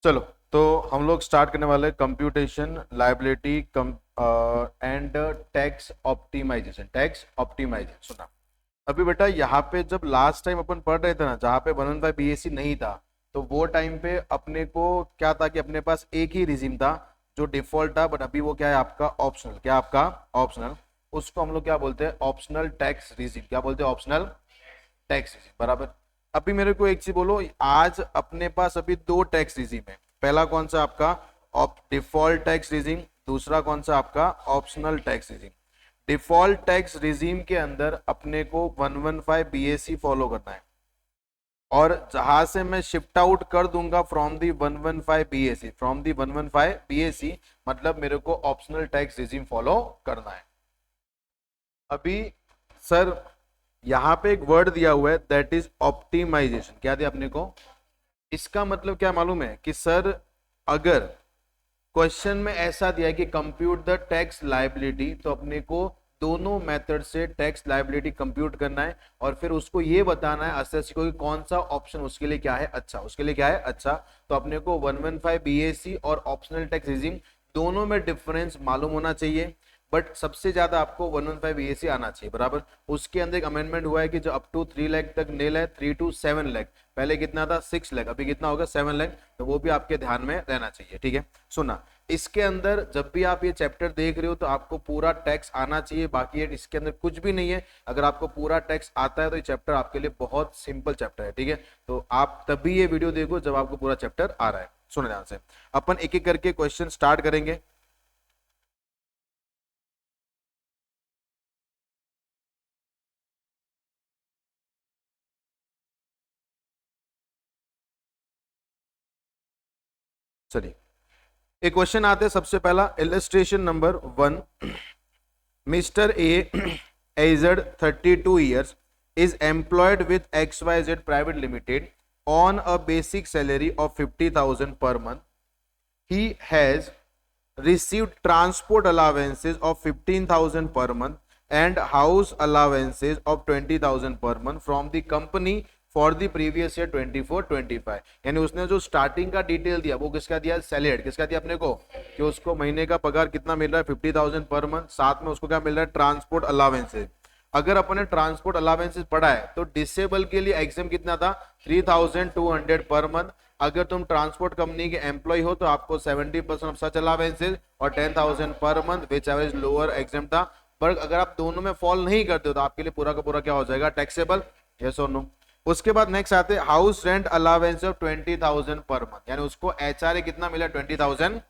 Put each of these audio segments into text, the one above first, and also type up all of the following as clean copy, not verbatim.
चलो, तो हम लोग स्टार्ट करने वाले computation liability and tax optimisation. सुना अभी बेटा, यहाँ पे जब लास्ट टाइम अपन पढ़ रहे थे ना, जहाँ पे 115 बीएससी नहीं था, तो वो टाइम पे अपने को क्या था कि अपने पास एक ही रिजीम था जो डिफॉल्ट था, बट अभी वो क्या है आपका ऑप्शनल। क्या आपका ऑप्शनल? उसको हम लोग क्या बोलते हैं? Optional tax regime. क्या बोलते हैं? ऑप्शनल टैक्स रिजीम, बराबर। अभी मेरे को एक चीज बोलो, आज अपने पास अभी दो टैक्स रिजीम है। पहला कौन सा आपका? Default tax regime. दूसरा कौन सा आपका? Optional tax regime. Default tax regime के अंदर अपने को 115 बीएससी फॉलो करना है, और जहां से मैं शिफ्ट आउट कर दूंगा from the 115 BSc, from the 115 BSc, मतलब मेरे को ऑप्शनल टैक्स रिजीम फॉलो करना है। अभी सर यहां पे एक वर्ड दिया हुआ है, दैट इज ऑप्टिमाइजेशन। क्या दिया अपने को? इसका मतलब क्या मालूम है कि सर, अगर क्वेश्चन में ऐसा दिया है कि कंप्यूट द टैक्स लायबिलिटी, तो अपने को दोनों मेथड से टैक्स लायबिलिटी कंप्यूट करना है, और फिर उसको ये बताना है असेस को कि कौन सा ऑप्शन उसके लिए क्या है अच्छा, उसके लिए क्या है अच्छा। तो अपने को 115 बीएससी और ऑप्शनल टैक्स रिजीम दोनों में डिफरेंस मालूम होना चाहिए, बट सबसे ज्यादा आपको 115 बीएससी आना चाहिए, बराबर। उसके अंदर एक अमेंडमेंट हुआ है कि जो अप टू 3 लाख तक नेल है, 3 to 7 लाख। पहले कितना था? 6 लाख, अभी कितना होगा? 7 लाख। तो वो भी आपके ध्यान में रहना चाहिए, ठीक है। सुना, इसके अंदर जब भी आप ये चैप्टर देख रहे हो तो आपको पूरा टैक्स आना चाहिए, बाकी ये इसके अंदर कुछ भी नहीं है। अगर आपको पूरा टैक्स आता है तो ये चैप्टर आपके लिए बहुत सिंपल चैप्टर है, ठीक है। तो आप तभी ये वीडियो देखो जब आपको पूरा चैप्टर आ रहा है। सुनो ध्यान से, अपन एक एक करके क्वेश्चन स्टार्ट करेंगे। चलिए, एक क्वेश्चन आते हैं। सबसे पहला illustration number 1। Mister A aged 32 years is employed with XYZ Private Limited on a basic salary of 50,000 per month. He has received transport allowances of 15,000 per month and house allowances of 20,000 per month from the company for the previous year 24-25। यानी उसने जो starting का detail दिया वो किसका दिया? Salary. किसका दिया अपने को? कि उसको महीने का पगार कितना मिल रहा है? 50,000 पर मंथ। साथ में उसको क्या मिल रहा है? Transport allowances. अगर अपन ने ट्रांसपोर्ट अलावेंसेज पढ़ा है तो डिसेबल के लिए एग्जाम कितना था? 3,200 पर मंथ। अगर तुम ट्रांसपोर्ट कंपनी के एम्प्लॉय हो तो आपको 70% ऑफ सच अलावेंसेज और 10,000 per month, which ever is lower exam था। पर अगर आप दोनों में फॉल नहीं करते हो तो आपके लिए पूरा का पूरा क्या हो जाएगा? टैक्सेबल। यस और नो? उसके बाद नेक्स्ट आते हैं house rent allowance of 20,000 per month, यानी उसको एचआरए कितना मिला? 20,000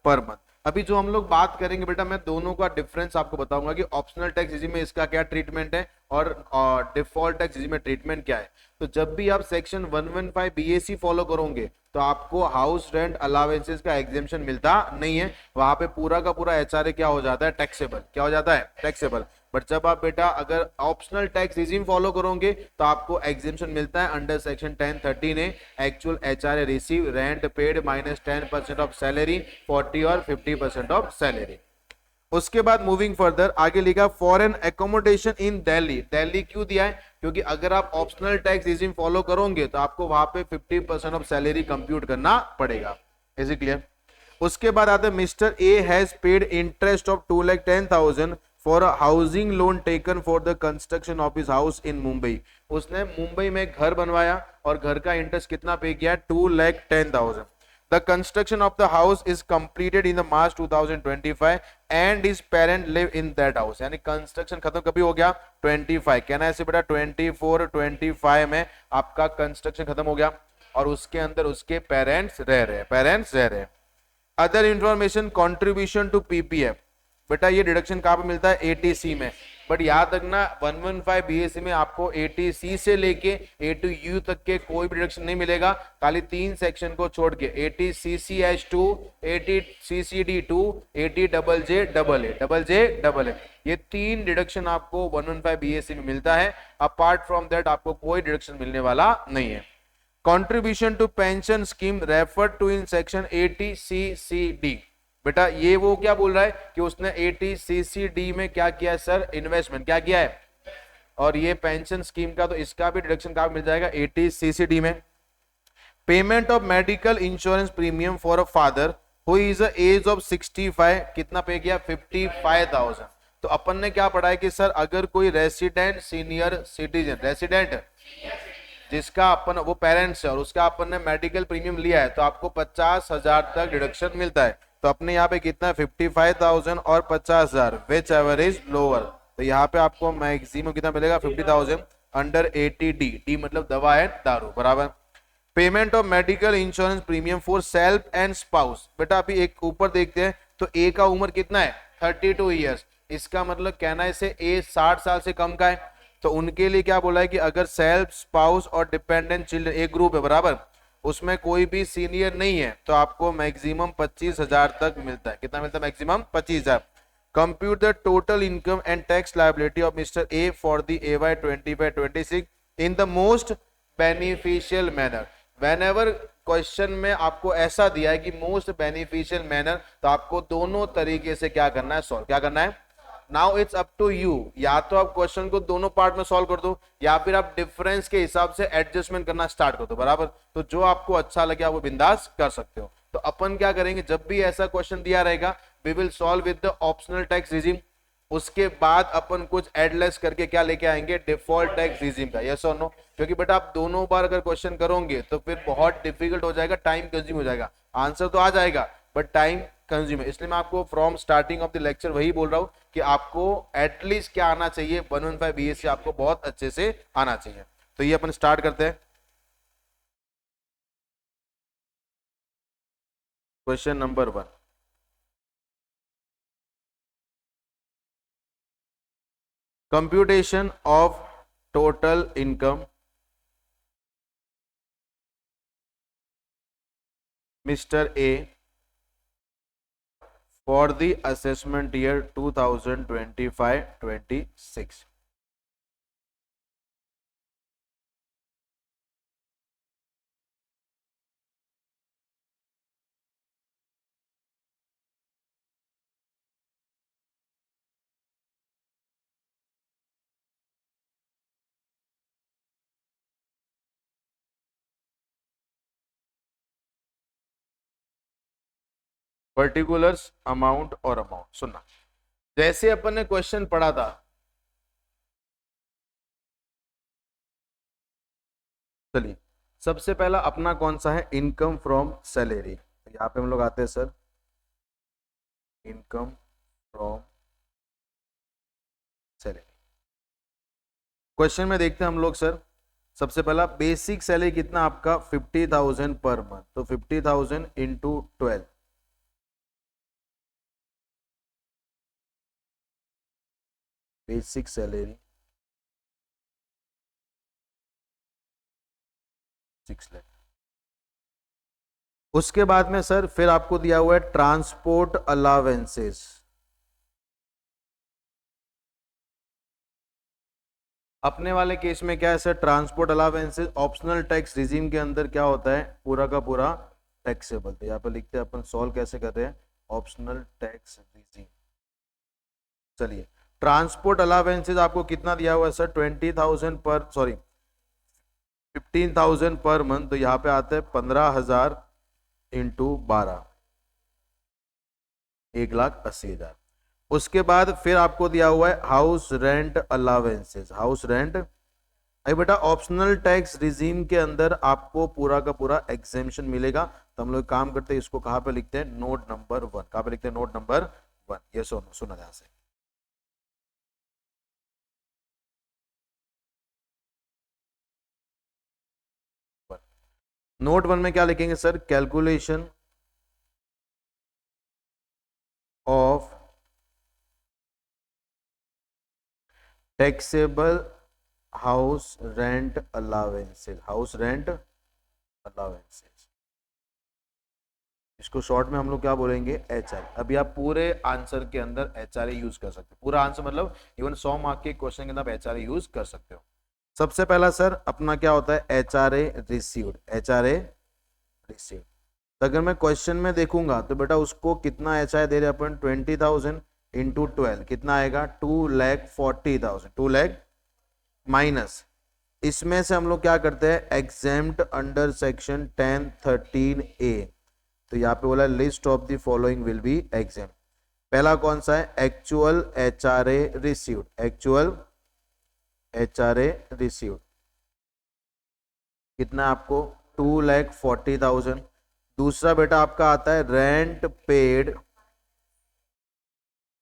पर मंथ। अभी जो हम लोग बात करेंगे बेटा, मैं दोनों का डिफरेंस आपको बताऊंगा कि ऑप्शनल टैक्स रिजीम में इसका क्या ट्रीटमेंट है और डिफॉल्ट टैक्स रिजीम में ट्रीटमेंट क्या है। तो जब भी आप सेक्शन 115 बीएससी फॉलो करोगे तो आपको हाउस रेंट अलावेंसेस का एग्जेम्पशन मिलता नहीं है। वहां पे पूरा का पूरा एचआरए क्या हो जाता है? टैक्सेबल। क्या हो जाता है? टैक्सेबल। बट जब आप बेटा अगर ऑप्शनल टैक्स रिजीम फॉलो करोगे तो आपको एग्जेम्पशन मिलता है under section 1013 A, actual HRA receive rent paid minus 10% of salary, 40 और 50% ऑफ सैलरी। उसके बाद मूविंग फर्दर आगे लिखा फॉरेन एकोमोडेशन इन दिल्ली। दिल्ली क्यों दिया है? क्योंकि अगर आप ऑप्शनल टैक्स रिजीम फॉलो करोगे तो आपको वहां पे 50% ऑफ सैलरी कंप्यूट करना पड़ेगा। Is it clear? उसके बाद आते हैं mister A has paid interest of 2,10,000 for a housing loan taken for the construction of his house in Mumbai. उसने मुंबई में घर बनवाया और घर का इंटरेस्ट कितना पे किया? 2,10,000। The construction of the house is completed in the March 2025 and his parent live in that house। यानी कंस्ट्रक्शन खत्म कभी हो गया? 25। कहना ऐसे बेटा 24-25 में आपका कंस्ट्रक्शन खत्म हो गया और उसके अंदर उसके पेरेंट्स रह रहे हैं। Other information contribution to PPF. बेटा ये डिडक्शन कहां पे मिलता है? एटीसी में। बट याद रखना 115 बीएससी में आपको एटीसी से लेके ए टू यू तक के कोई भी डिडक्शन नहीं मिलेगा, खाली 3 सेक्शन को छोड़ के एटीसीसीएच2, एटीसीसीडी2, एटीजेजे, ये 3 डिडक्शन आपको 115 बीएससी में मिलता है। अपार्ट फ्रॉम दैट आपको कोई डिडक्शन मिलने वाला नहीं है। Contribution to pension scheme refer to in section 80CCD। बेटा ये वो क्या बोल रहा है कि उसने 80CCD में क्या किया है सर? इन्वेस्टमेंट। क्या किया है? और ये पेंशन स्कीम का तो इसका भी डिडक्शन कहां मिल जाएगा? 80CCD में। Payment of medical insurance premium for a father who is a age of 65, कितना पे किया 55,000। तो अपन ने क्या पढ़ा है कि सर अगर कोई रेसिडेंट सीनियर सिटीजन, रेसिडेंट जिसका अपन वो पेरेंट्स है और उसका अपन ने मेडिकल प्रीमियम लिया है तो आपको 50,000 तक डिडक्शन मिलता है। तो अपने यहाँ पे कितना 55,000 और 50,000 विच एवर इज लोअर। तो यहाँ पे आपको मैक्सिमम कितना मिलेगा 50,000 अंडर 80D, डी मतलब दवा एंड दारू बराबर। Payment of medical insurance premium for self and spouse, बेटा अभी एक ऊपर देखते हैं तो ए का उम्र कितना है 32 ईयर्स, इसका मतलब कहना है इसे ए 60 साल से कम का है। तो उनके लिए क्या बोला है कि अगर सेल्फ स्पाउस और डिपेंडेंट चिल्ड्रन एक ग्रुप है बराबर, उसमें कोई भी सीनियर नहीं है तो आपको मैक्सिमम 25,000 तक मिलता है। कितना मिलता है maximum 25,000। Compute the total income and tax liability of mister A for the AY 25-26 in the most beneficial manner. Whenever question में आपको ऐसा दिया है कि मोस्ट बेनिफिशियल मैनर, तो आपको दोनों तरीके से क्या करना है, सॉल्व क्या करना है। Now it's up to you, या तो आप क्वेश्चन को दोनों पार्ट में सॉल्व कर दो या फिर आप डिफरेंस के हिसाब से एडजस्टमेंट करना स्टार्ट कर दो बराबर। तो जो आपको अच्छा लगे आप वो बिंदास कर सकते हो। तो अपन क्या करेंगे, जब भी ऐसा क्वेश्चन दिया रहेगा we will solve with the optional tax regime, उसके बाद अपन कुछ एडलेस करके क्या लेके आएंगे डिफॉल्ट टैक्स रिजीम का, यस और नो। क्योंकि बेटा आप दोनों बार अगर क्वेश्चन करोगे तो फिर बहुत डिफिकल्ट हो जाएगा, टाइम कंज्यूम हो जाएगा। आंसर तो आ जाएगा बट टाइम कंज्यूम है, इसलिए मैं आपको from starting of the lecture वही बोल रहा हूं कि आपको एटलीस्ट क्या आना चाहिए 115 BSc आपको बहुत अच्छे से आना चाहिए। तो ये अपन स्टार्ट करते हैं। Question number 1, computation of total income mister A for the assessment year 2025-26। Particulars amount और अमाउंट सुनना, जैसे अपन ने क्वेश्चन पढ़ा था, चलिए सबसे पहला अपना कौन सा है, इनकम फ्रॉम सैलरी। यहाँ पे हम लोग आते हैं sir, income from salary. Question में देखते हैं हम लोग सर, सबसे पहला बेसिक सैलरी कितना आपका 50,000 पर मंथ, तो 50,000 इंटू 12, बेसिक सैलरी 6 लाख। उसके बाद में सर फिर आपको दिया हुआ है ट्रांसपोर्ट अलावेंसेस, अपने वाले केस में क्या है sir, transport allowances optional tax regime के अंदर क्या होता है, पूरा का पूरा टैक्सेबल। तो यहाँ पर लिखते हैं अपन, सॉल्व कैसे कर रहे हैं, ऑप्शनल टैक्स रिजीम। चलिए ट्रांसपोर्ट अलावेंसेस आपको कितना दिया हुआ है सर, 20,000 पर, सॉरी 15,000 पर मंथ, तो यहाँ पे आता है 15,000 इंटू 12, 1,80,000। उसके बाद फिर आपको दिया हुआ है house rent allowances, house rent. अरे बेटा ऑप्शनल टैक्स रिजीम के अंदर आपको पूरा का पूरा एग्जेम्पशन मिलेगा। तो हम लोग काम करते हैं, इसको कहां पे लिखते हैं, नोट नंबर 1। कहां पे लिखते हैं, नोट नंबर 1। ये सुना ध्यान से, नोट 1 में क्या लिखेंगे sir, calculation of taxable house rent allowances, house rent allowances, इसको शॉर्ट में हम लोग क्या बोलेंगे, HRA। अभी आप पूरे आंसर के अंदर HRA यूज कर सकते हो, पूरा आंसर मतलब इवन 100 मार्क के क्वेश्चन के अंदर आप HRA यूज कर सकते हो। सबसे पहला सर अपना क्या होता है, HRA रिसीव्ड, HRA रिसीव्ड। तो अगर मैं क्वेश्चन में देखूंगा तो बेटा उसको कितना HRA दे रहे अपन, 20,000 इंटू 12 कितना आएगा, 2,40,000, 2 लाख माइनस इसमें से हम लोग क्या करते हैं, एग्जेम्प्ट अंडर सेक्शन 1013A। तो यहाँ पे बोला list of the following will be exempt. पहला कौन सा है, actual HRA received, actual HRA received कितना आपको 2,40,000। दूसरा बेटा आपका आता है rent paid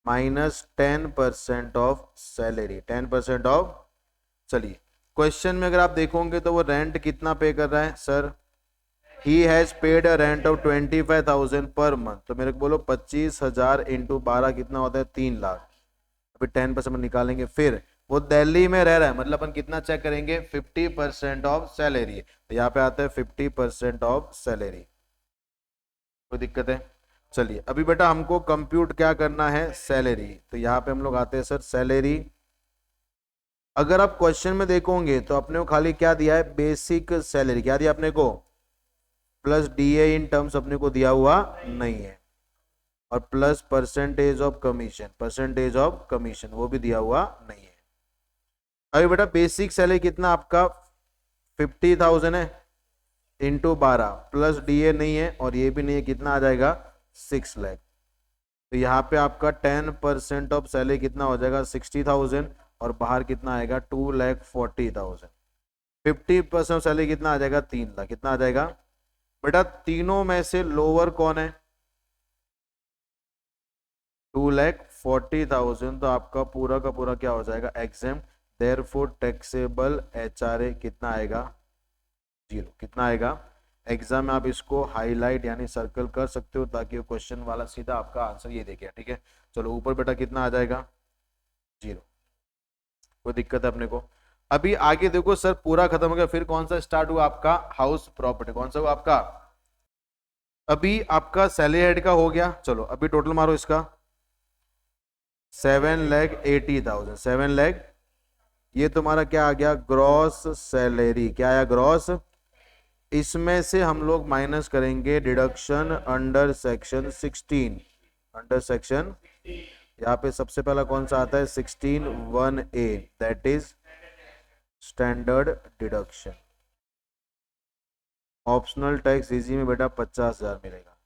minus 10% of salary, 10% of. चलिए क्वेश्चन में अगर आप देखोगे तो वो रेंट कितना पे कर रहा है sir, he has paid a rent of 25,000 per month. तो मेरे को बोलो 25,000 इंटू 12 कितना होता है, 3 लाख। अभी 10% निकालेंगे, फिर वो दिल्ली में रह रहा है, मतलब अपन कितना चेक करेंगे, 50% ऑफ सैलरी। तो यहाँ पे आता है 50% ऑफ सैलरी, कोई दिक्कत है। चलिए अभी बेटा हमको कंप्यूट क्या करना है, सैलरी। तो यहाँ पे हम लोग आते हैं सर सैलरी। अगर आप क्वेश्चन में देखोगे तो अपने को खाली क्या दिया है, बेसिक सैलरी क्या दिया अपने को, प्लस DA इन टर्म्स अपने को दिया हुआ नहीं है, और plus percentage of commission, percentage of commission वो भी दिया हुआ नहीं है। अभी बेटा बेसिक सैलरी कितना आपका 50,000 है इंटू 12, प्लस DA नहीं है और ये भी नहीं है, कितना आ जाएगा 6 लाख। तो यहाँ पे आपका 10% ऑफ सैलरी कितना हो जाएगा 60,000, और बाहर कितना आएगा 2,40,000। 50% सैलरी कितना आ जाएगा 3 लाख। कितना आ जाएगा बेटा, तीनों में से लोअर कौन है, 2,40,000। तो आपका पूरा का पूरा क्या हो जाएगा, एग्जेम्प्ट। देयरफॉर टैक्सेबल HRA कितना आएगा, 0। कितना आएगा, एग्जाम में आप इसको हाईलाइट यानी सर्कल कर सकते हो ताकि वो क्वेश्चन वाला सीधा आपका आंसर ये देखे, ठीक है। चलो ऊपर बेटा कितना आ जाएगा, 0, कोई दिक्कत है अपने को। अभी आगे देखो सर पूरा खत्म हो गया, फिर कौन सा स्टार्ट हुआ आपका, हाउस प्रॉपर्टी। कौन सा हुआ आपका, अभी आपका सैलरी हेड का हो गया। चलो अभी टोटल मारो इसका, 7,80,000, 7 लाख। ये तुम्हारा क्या आ गया, ग्रॉस सैलरी। क्या आया, ग्रॉस। इसमें से हम लोग माइनस करेंगे deduction under section 16, under section. यहाँ पे सबसे पहला कौन सा आता है, 16(1)(a), that is standard deduction. Optional tax easy में बेटा 50,000 मिलेगा।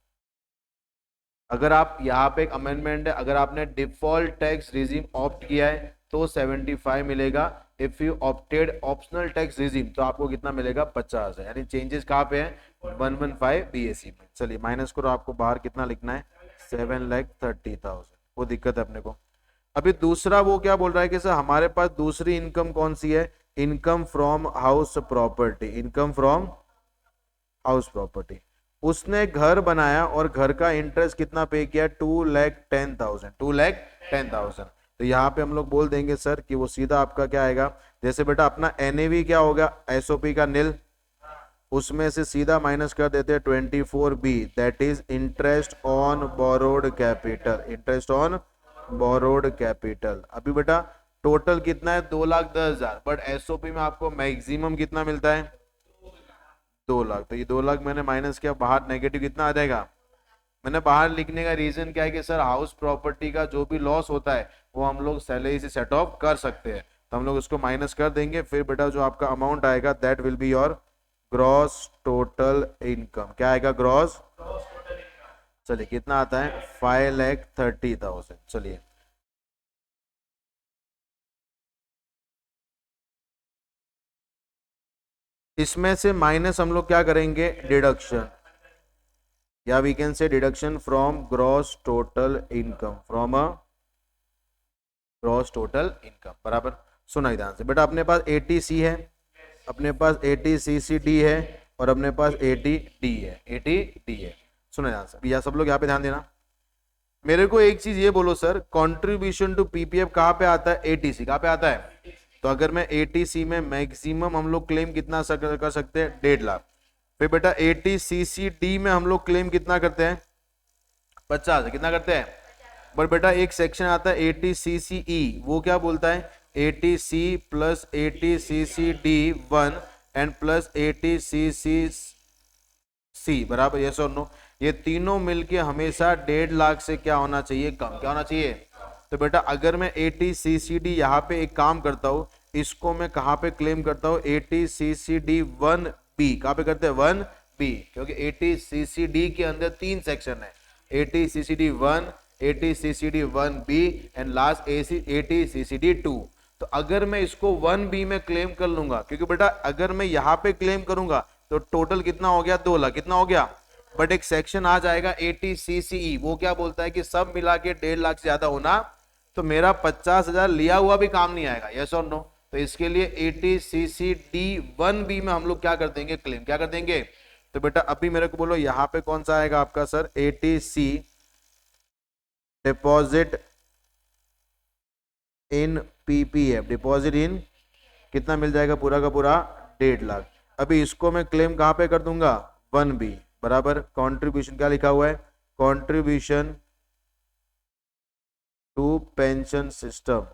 अगर आप यहाँ पे एक अमेंडमेंट है, अगर आपने डिफॉल्ट टैक्स रिजीम ऑप्ट किया है तो 75 मिलेगा। If you opted optional tax regime तो आपको कितना मिलेगा, 50,000। यानी चेंजेस कहाँ पे है, 115 BAC में। चलिए माइनस करो, आपको बाहर कितना लिखना है, 7,30,000। वो दिक्कत है अपने को। अभी दूसरा वो क्या बोल रहा है कि सर हमारे पास दूसरी इनकम कौन सी है, income from house property, income from house property. उसने घर बनाया और घर का इंटरेस्ट कितना पे किया, 2,10,000, 2,10,000। तो यहाँ पे हम लोग बोल देंगे सर कि वो सीधा आपका क्या आएगा, जैसे बेटा अपना NAV क्या होगा, SOP का नील, उसमें से सीधा माइनस कर देते हैं 24B, that is interest on borrowed capital, interest on borrowed capital. अभी बेटा टोटल कितना है, 2,10,000, बट SOP में आपको मैक्सिमम कितना मिलता है, 2 लाख। तो ये 2 लाख मैंने माइनस किया, बाहर नेगेटिव कितना आ जाएगा। मैंने बाहर लिखने का रीजन क्या है कि सर हाउस प्रॉपर्टी का जो भी लॉस होता है वो हम लोग सैलरी से सेट ऑफ कर सकते हैं, तो हम लोग उसको माइनस कर देंगे। फिर बेटा जो आपका अमाउंट आएगा that will be your gross total income. क्या आएगा, ग्रॉस। चलिए कितना आता है, 5,30,000। चलिए इसमें से माइनस हम लोग क्या करेंगे, डिडक्शन, या we can say deduction from gross total income, from a gross total income. बराबर, सुना ध्यान से बेटा, अपने पास 80C है, अपने पास 80CCD है, और अपने पास 80D है, 80D है। सुना ध्यान से, या सब लोग यहाँ पे ध्यान देना। मेरे को एक चीज ये बोलो सर, कंट्रीब्यूशन टू PPF कहाँ पे आता है, 80C। कहाँ पे आता है, तो अगर मैं 80C में मैक्सिमम हम लोग क्लेम कितना कर सकते हैं, 1.5 लाख। फिर बेटा 80CCD में हम लोग क्लेम कितना करते हैं, 50। कितना करते हैं, बट बेटा एक सेक्शन आता है 80CCE, वो क्या बोलता है, 80C plus 80CCD1 and plus 80CCC बराबर, यस और नो। ये तीनों मिलके हमेशा 1.5 लाख से क्या होना चाहिए, कम। क्या होना चाहिए। तो बेटा अगर मैं 80CCD यहाँ पे एक काम करता हूँ, इसको मैं कहाँ पे क्लेम करता हूँ, 80CCD1B, कहाँ पे करते हैं, 1B, क्योंकि 80CCD के अंदर 3 सेक्शन है, 80CCD1, 80CCD1B and last 80CCD2। तो अगर मैं इसको 1B में क्लेम कर लूंगा, क्योंकि बेटा अगर मैं यहाँ पे क्लेम करूंगा तो टोटल कितना हो गया, 2 लाख, कितना हो गया, बट एक सेक्शन आ जाएगा 80CCE, वो क्या बोलता है कि सब मिला के 1.5 लाख से ज्यादा होना, तो मेरा 50,000 लिया हुआ भी काम नहीं आएगा, यस और नो। तो इसके लिए 80CCD1B में हम लोग क्या कर देंगे, क्लेम क्या कर देंगे। तो बेटा अभी मेरे को बोलो यहाँ पे कौन सा आएगा आपका sir, 80C deposit in PPF, deposit in कितना मिल जाएगा, पूरा का पूरा 1.5 लाख। अभी इसको मैं क्लेम कहां पे कर दूंगा, 1B बराबर कंट्रीब्यूशन, क्या लिखा हुआ है, contribution to pension system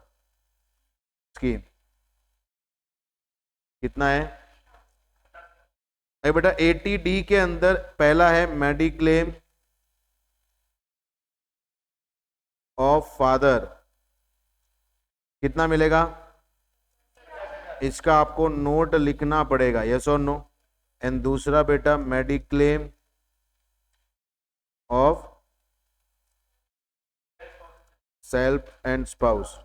scheme, कितना है, अरे बेटा 80D के अंदर पहला है मेडिक्लेम ऑफ फादर, कितना मिलेगा, इसका आपको नोट लिखना पड़ेगा, यस और नो। एंड दूसरा बेटा mediclaim of self and spouse,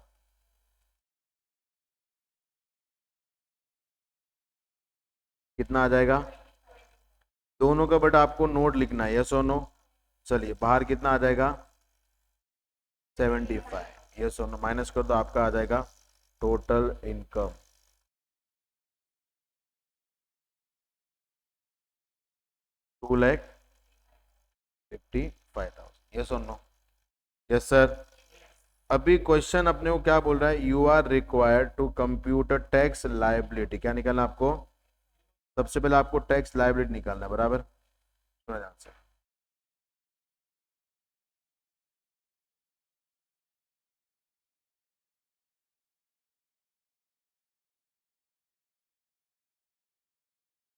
कितना आ जाएगा, दोनों का बेटा आपको नोट लिखना है, यस और नो। चलिए बाहर कितना आ जाएगा, 75, यस और नो, माइनस कर दो, आपका आ जाएगा टोटल इनकम 2,55,000, यस और नो, यस सर। अभी क्वेश्चन अपने को क्या बोल रहा है, you are required to compute tax liability, क्या निकालना आपको, सबसे पहले आपको टैक्स लायबिलिटी निकालना है, बराबर, सुना ध्यान से।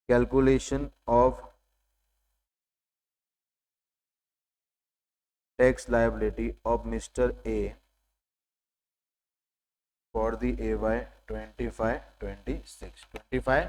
Calculation of tax liability of mister A for the AY 25, 26, 25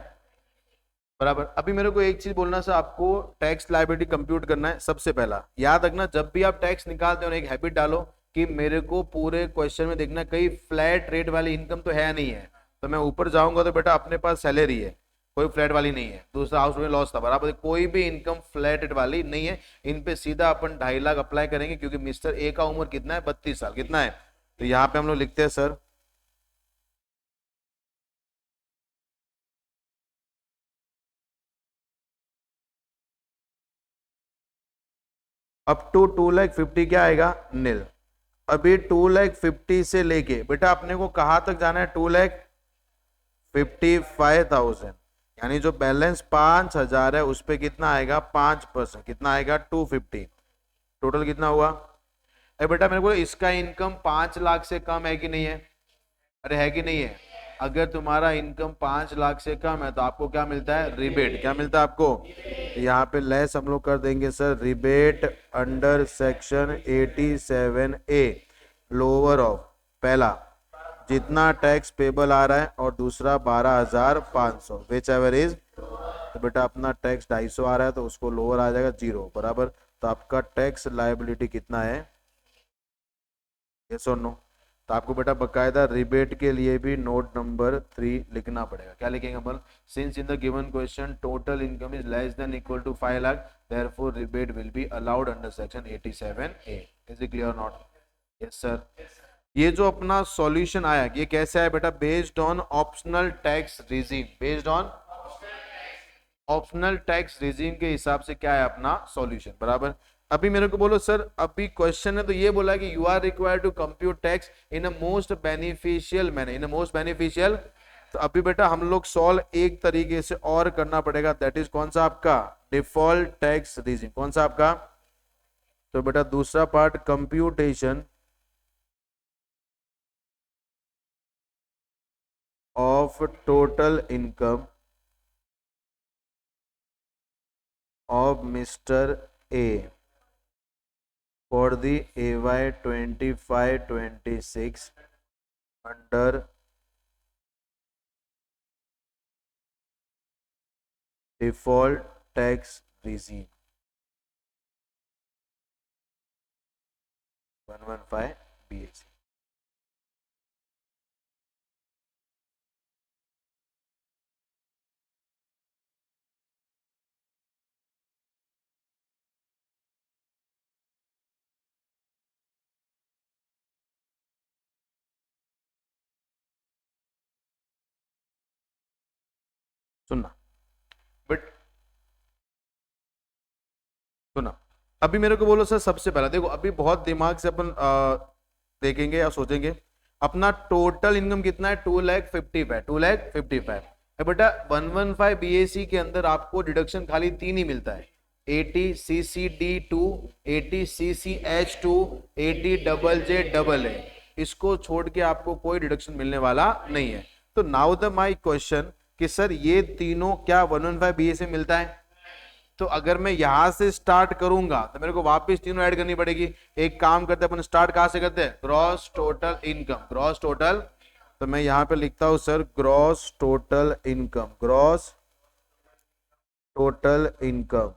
बराबर। अभी मेरे को एक चीज बोलना सर, आपको टैक्स लायबिलिटी कंप्यूट करना है, सबसे पहला याद रखना जब भी आप टैक्स निकालते हो एक हैबिट डालो कि मेरे को पूरे क्वेश्चन में देखना कहीं फ्लैट रेट वाली इनकम तो है नहीं है, तो मैं ऊपर जाऊंगा तो बेटा अपने पास सैलरी है, कोई फ्लैट वाली नहीं है, दूसरा हाउस में लॉस था बराबर, कोई भी इनकम फ्लैट रेट वाली नहीं है, इन पे सीधा अपन 2.5 लाख अप्लाई करेंगे, क्योंकि मिस्टर ए का उम्र कितना है, 32 साल, कितना है, तो यहाँ पे हम लोग लिखते हैं सर अप टू 2,50,000 क्या आएगा, नील। अभी 2,50,000 से लेके बेटा अपने को कहां तक जाना है, 2,55,000, यानी जो बैलेंस 5,000 है उस पे कितना आएगा, 5%, कितना आएगा, 250, टोटल कितना हुआ। अरे बेटा मेरे को इसका इनकम 5 लाख से कम है कि नहीं है, अरे है कि नहीं है, अगर तुम्हारा इनकम 5 लाख से कम है तो आपको क्या मिलता है, रिबेट, क्या मिलता है आपको, यहाँ पे लेस हम लोग कर देंगे sir, rebate under section 87A lower of, पहला जितना टैक्स पेबल आ रहा है और दूसरा 12,500 विच एवर इज, तो बेटा अपना टैक्स 250 आ रहा है तो उसको लोअर आ जाएगा 0 बराबर, तो आपका टैक्स लायबिलिटी कितना है, यस और नो। तो आपको बेटा बकायदा रिबेट के लिए भी नोट नंबर 3 लिखना पड़ेगा, क्या लिखेंगे अपन, since in the given question total income is less than equal to 5 lakh therefore rebate will be allowed under section 87A, is it clear not, yes sir. ये जो अपना सॉल्यूशन आया ये कैसे आया बेटा, based on optional tax regime, based on optional tax regime के हिसाब से क्या है अपना सॉल्यूशन, बराबर। अभी मेरे को बोलो सर, अभी क्वेश्चन है तो ये बोला कि you are required to compute tax in a most beneficial manner, in a most beneficial, तो अभी बेटा हम लोग सॉल्व एक तरीके से और करना पड़ेगा, दैट इज कौन सा आपका, डिफॉल्ट टैक्स रिजीम, कौन सा आपका, तो बेटा दूसरा part computation of total income of Mr. A for the AY 25-26 under default tax regime 115 BAC। सुनना बट सुना, अभी मेरे को बोलो सर, सबसे पहला देखो, अभी बहुत दिमाग से अपन देखेंगे या सोचेंगे। अपना टोटल इनकम कितना है? 2,55,000, 2,55,000। बेटा 115 BAC के अंदर आपको डिडक्शन खाली तीन ही मिलता है, 80 CCD2, 80 CCH2, 80 JJAA। इसको छोड़ के आपको कोई डिडक्शन मिलने वाला नहीं है। तो नाउ द माई क्वेश्चन कि सर ये तीनों क्या 115 BAC में मिलता है? तो अगर मैं यहां से स्टार्ट करूंगा तो मेरे को वापस तीनों ऐड करनी पड़ेगी। एक काम करते हैं अपन, स्टार्ट कहां से करते हैं? Gross total income, gross total. तो मैं यहां पे लिखता हूं sir gross total income, gross total income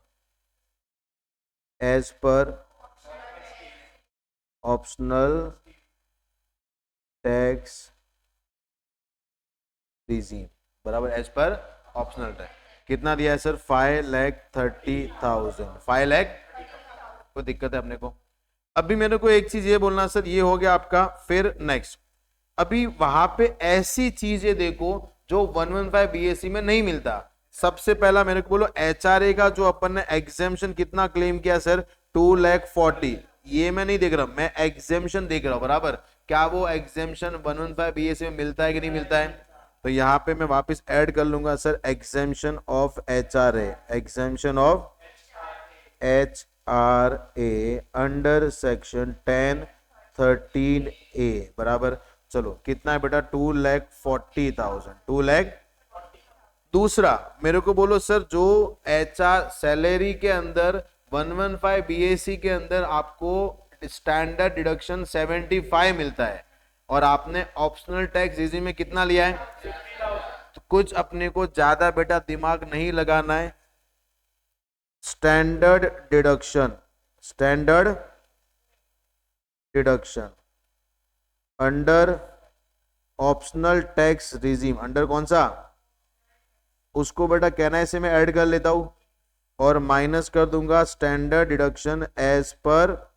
as per optional tax regime, बराबर एज पर ऑप्शनल टैक्स। कितना दिया है सर? 5,30,000, 5 लाख। कोई दिक्कत है अपने को? अभी मेरे को एक चीज ये बोलना सर, ये हो गया आपका। फिर नेक्स्ट, अभी वहां पे ऐसी चीजें देखो जो 115 BAC में नहीं मिलता। सबसे पहला मेरे को बोलो HRA का जो अपन ने एग्जेम्पशन कितना क्लेम किया सर? 2,40,000। ये मैं नहीं देख रहा, मैं एग्जेम्पशन देख रहा हूं, बराबर। क्या वो एग्जेम्पशन 115 BAC में मिलता है कि नहीं मिलता है? तो यहां पे मैं वापस ऐड कर लूंगा sir exemption of HRA, exemption of HRA under section 10(13)A, बराबर। चलो कितना है बेटा? 2,40,000, 2 लाख। दूसरा मेरे को बोलो सर, जो HR सैलरी के अंदर 115 BAC के अंदर आपको स्टैंडर्ड डिडक्शन 75 मिलता है और आपने ऑप्शनल टैक्स रिजीम में कितना लिया है? तो कुछ अपने को ज्यादा बेटा दिमाग नहीं लगाना है। Standard deduction, standard deduction under optional tax regime, under कौन सा? उसको बेटा कहना है, इसे मैं ऐड कर लेता हूं और माइनस कर दूंगा स्टैंडर्ड डिडक्शन एज पर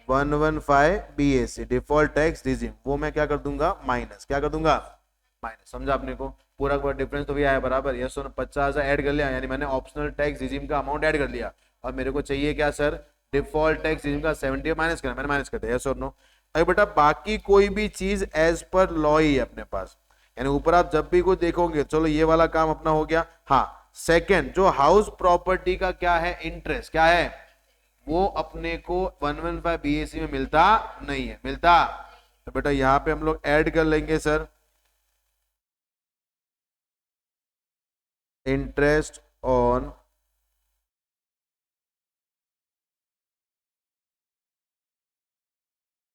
115 BAC डिफॉल्ट टैक्स रिजीम। वो मैं क्या कर दूंगा? माइनस। क्या कर दूंगा? माइनस। समझा आपने को? पूरा पूरा डिफरेंस तो भी आया बराबर। यस सर, 50,000 ऐड कर लिया, यानी मैंने ऑप्शनल टैक्स रिजीम का अमाउंट ऐड कर लिया और मेरे को चाहिए क्या सर? डिफॉल्ट टैक्स रिजीम का 70 माइनस करना, मैंने माइनस कर दिया। यस और नो? अरे बेटा बाकी कोई भी चीज एज पर लॉ ही है अपने पास, यानी ऊपर आप जब भी कोई देखोगे। चलो ये वाला काम अपना हो गया। हाँ, सेकंड जो हाउस प्रॉपर्टी का क्या है? इंटरेस्ट क्या है? वो अपने को 115 BAC में मिलता नहीं है, मिलता। तो बेटा यहां पे हम लोग ऐड कर लेंगे सर इंटरेस्ट ऑन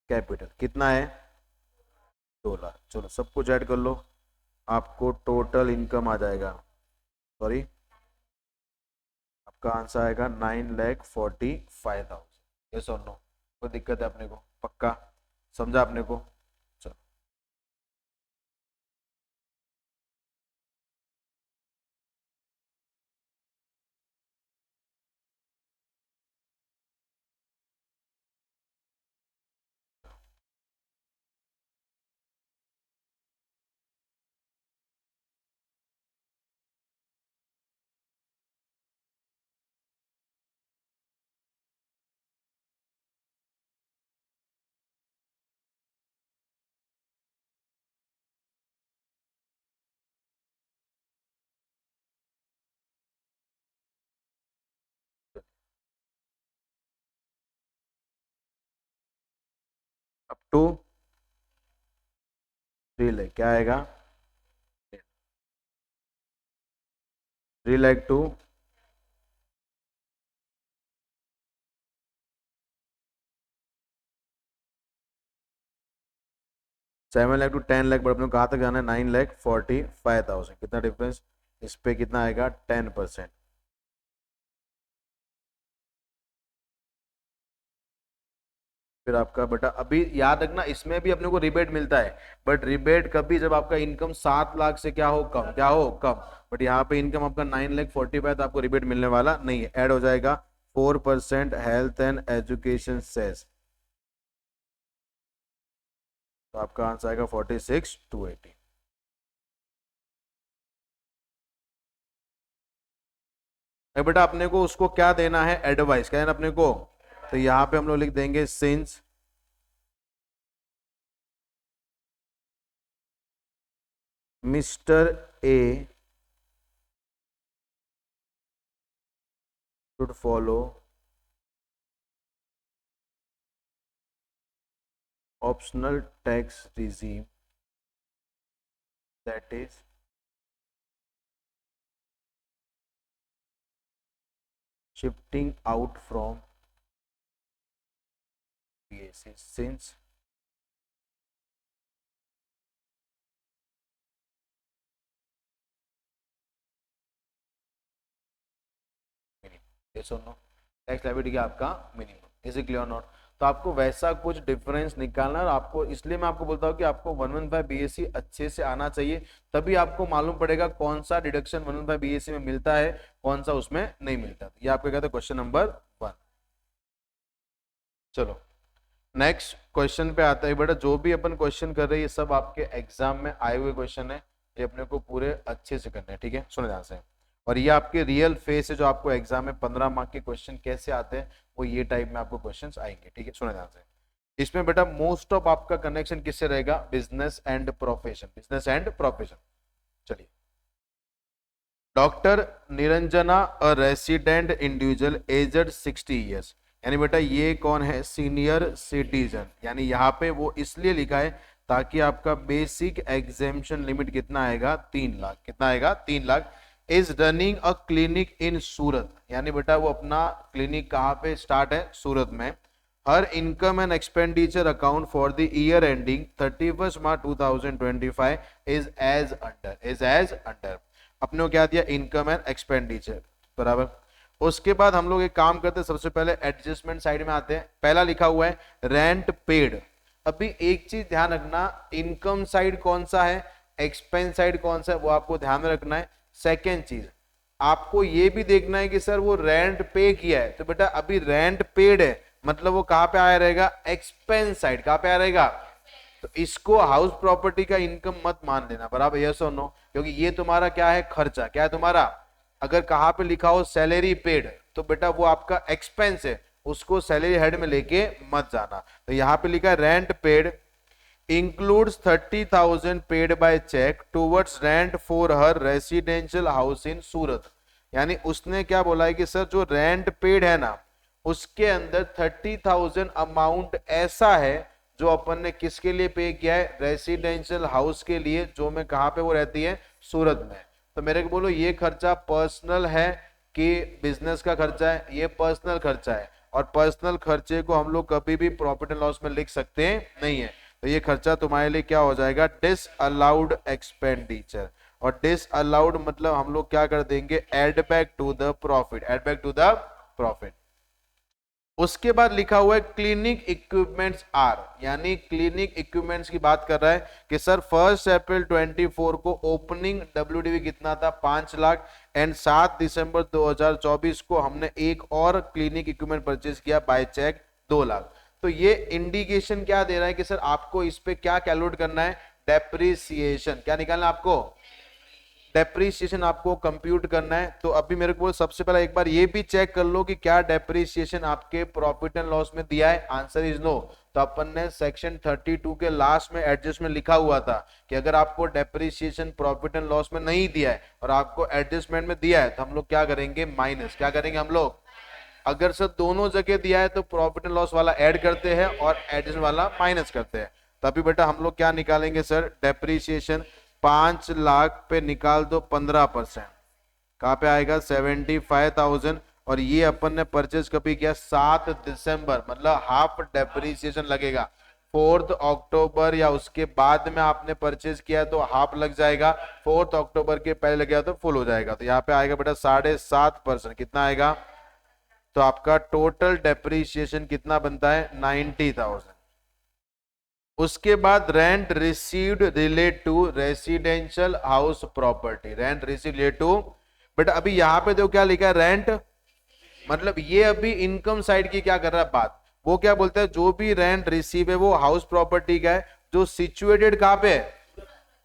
कैपिटल। कितना है? 2 लाख। चलो सब कुछ ऐड कर लो, आपको टोटल इनकम आ जाएगा, सॉरी आपका आंसर आएगा 9,45,000। यस और नो? कोई दिक्कत है अपने को? पक्का समझा अपने को? चलो अप टू 3 लाख क्या आएगा? 3 lakh to 7 lakh to 10 lakh, but अपने को कहाँ तक जाना है? 9,45,000। कितना डिफरेंस? इस पे कितना आएगा 10%। फिर आपका बेटा अभी याद रखना इसमें भी अपने को रिबेट मिलता है, बट रिबेट कभी जब आपका इनकम 7 लाख से क्या हो कम, क्या हो कम। बट यहाँ पे इनकम आपका 9,45,000 तो आपको रिबेट मिलने वाला नहीं है। ऐड हो जाएगा 4% हेल्थ एंड एजुकेशन सेस, तो आपका आंसर आएगा 46,280। बेटा अपने को उसको क्या देना है, एडवाइस क्या है ना अपने को, तो यहाँ पे हम लोग लिख देंगे since mister A should follow optional tax regime that is shifting out from PAC since yes or no tax liability का आपका minimum. Is it clear not? तो आपको वैसा कुछ डिफरेंस निकालना है, और आपको इसलिए मैं आपको बोलता हूँ कि आपको 115 बीएससी अच्छे से आना चाहिए, तभी आपको मालूम पड़ेगा कौन सा डिडक्शन 115 बीएससी में मिलता है, कौन सा उसमें नहीं मिलता। ये आपका कहते हैं क्वेश्चन नंबर 1। चलो नेक्स्ट क्वेश्चन पे आता है बेटा। जो भी अपन क्वेश्चन कर रहे हैं ये सब आपके एग्जाम में आए हुए क्वेश्चन है, ये अपने को पूरे अच्छे से करने हैं, ठीक है? सुनो ध्यान से। और ये आपके रियल फेस है, जो आपको एग्जाम में 15 मार्क के क्वेश्चन कैसे आते हैं वो ये टाइप में आपको क्वेश्चंस आएंगे, ठीक है? सुनो ध्यान से। इसमें बेटा मोस्ट ऑफ आपका कनेक्शन किससे रहेगा, business and profession, business and profession. चलिए, doctor Niranjana a resident individual aged 60 years, यानी बेटा ये कौन है, सीनियर सिटीजन। यानी यहाँ पे वो इसलिए लिखा है ताकि आपका बेसिक एग्जेम्पशन लिमिट कितना आएगा, 3 लाख। कितना आएगा, 3 lakh. Is running a clinic in Surat, यानी बेटा वो अपना क्लिनिक कहाँ पे स्टार्ट है, सूरत में। Her income and expenditure account for the year ending 31 March 2025 is as under, is as under. अपने को क्या दिया, इनकम एंड एक्सपेंडिचर, बराबर। उसके बाद हम लोग एक काम करते हैं, सबसे पहले एडजस्टमेंट साइड में आते हैं। पहला लिखा हुआ है रेंट पेड। अभी एक चीज ध्यान रखना, इनकम साइड कौन सा है, एक्सपेंस साइड कौन सा है, वो आपको ध्यान में रखना है। सेकेंड चीज आपको ये भी देखना है कि सर वो रेंट पे किया है, तो बेटा अभी रेंट पेड है, मतलब वो कहां पे आया रहेगा, एक्सपेंस साइड। कहां पे आया रहेगा, तो इसको हाउस प्रॉपर्टी का इनकम मत मान लेना, बराबर, यस और नो, क्योंकि ये तुम्हारा क्या है, खर्चा। क्या है तुम्हारा, अगर कहां पे लिखा हो सैलरी पेड, तो बेटा वो आपका एक्सपेंस है, उसको सैलरी हेड में लेके मत जाना। तो यहाँ पे लिखा है rent paid includes 30,000 paid by check towards rent for her residential house in सूरत। यानी उसने क्या बोला है कि सर जो रेंट पेड है ना, उसके अंदर 30,000 अमाउंट ऐसा है जो अपन ने किसके लिए पे किया है, रेसिडेंशियल हाउस के लिए, जो में कहाँ पे वो रहती है, सूरत में। तो मेरे को बोलो ये खर्चा पर्सनल है कि बिजनेस का खर्चा है, ये पर्सनल खर्चा है, और पर्सनल खर्चे को हम लोग कभी भी प्रॉफिट एंड लॉस में लिख सकते नहीं है। तो ये खर्चा तुम्हारे लिए क्या हो जाएगा, डिसअलाउड एक्सपेंडिचर। और डिसअलाउड मतलब हम लोग क्या कर देंगे, add back to the profit, add back to the profit. उसके बाद लिखा हुआ है क्लिनिक इक्विपमेंट्स आर, यानी क्लिनिक इक्विपमेंट्स की बात कर रहा है कि सर 1 अप्रैल 24 को ओपनिंग डब्ल्यूडीवी कितना था, 5 लाख, एंड 7 दिसंबर 2024 को हमने एक और क्लिनिक इक्विपमेंट परचेज किया बाय चेक 2 लाख। तो ये इंडिकेशन क्या दे रहा है कि सर आपको इस पे क्या कैलकुलेट करना है, डेप्रिसिएशन। क्या निकालना है आपको, डेप्रिसिएशन आपको कंप्यूट करना है। तो अभी मेरे को सबसे पहले एक बार ये भी चेक कर लो कि क्या डेप्रिसिएशन आपके प्रॉफिट एंड लॉस में दिया है, आंसर इज नो। तो अपन ने सेक्शन 32 के लास्ट में एडजस्टमेंट लिखा हुआ था कि अगर आपको डेप्रिसिएशन प्रॉफिट एंड लॉस में नहीं दिया है और आपको एडजस्टमेंट में दिया है, तो हम लोग क्या करेंगे, माइनस। क्या करेंगे हम लोग, अगर सर दोनों जगह दिया है तो प्रॉफिट एंड लॉस वाला ऐड करते हैं और एडजस्टमेंट वाला माइनस करते हैं। तभी बेटा हम लोग क्या निकालेंगे सर, डेप्रिसिएशन 5 लाख पे निकाल दो 15%, कहाँ पे आएगा, 75,000। और ये अपन ने परचेज कभी किया 7 दिसंबर, मतलब हाफ डेप्रिसिएशन लगेगा। 4 अक्टूबर या उसके बाद में आपने परचेज किया तो हाफ लग जाएगा, 4 अक्टूबर के पहले लग गया तो फुल हो जाएगा। तो यहाँ पे आएगा बेटा 7.5%। कितना आएगा? तो आपका टोटल डेप्रीशिएशन कितना बनता है? 90,000। उसके बाद rent received relate to residential house property, rent receive relate to, बेटा अभी यहाँ पे देखो क्या लिखा है, रेंट, मतलब ये अभी इनकम साइड की क्या कर रहा है बात। वो क्या बोलता है, जो भी रेंट रिसीव है वो हाउस प्रॉपर्टी का है, जो सिचुएटेड कहां पे है?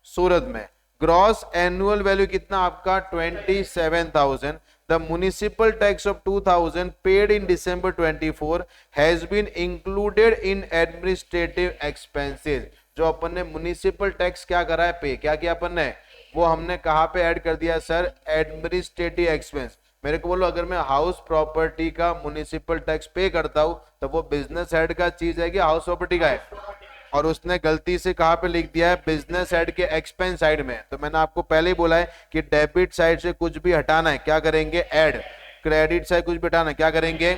सूरत में। ग्रॉस एनुअल वैल्यू कितना आपका? 27,000। The municipal tax of 2000 paid in December 24 has been included in administrative expenses। जो अपन ने म्युनिसिपल टैक्स क्या करा है पे, क्या किया अपन ने, वो हमने कहाँ पे ऐड कर दिया सर? Administrative expense. मेरे को बोलो अगर मैं हाउस प्रॉपर्टी का म्युनिसिपल टैक्स पे करता हूं तो वो बिजनेस हेड का चीज है कि हाउस प्रॉपर्टी का है? और उसने गलती से कहां पे लिख दिया है? बिजनेस साइड के एक्सपेंस साइड में। तो मैंने आपको पहले ही बोला है कि डेबिट साइड से कुछ भी हटाना है क्या करेंगे? ऐड। क्रेडिट साइड कुछ भी हटाना है क्या करेंगे?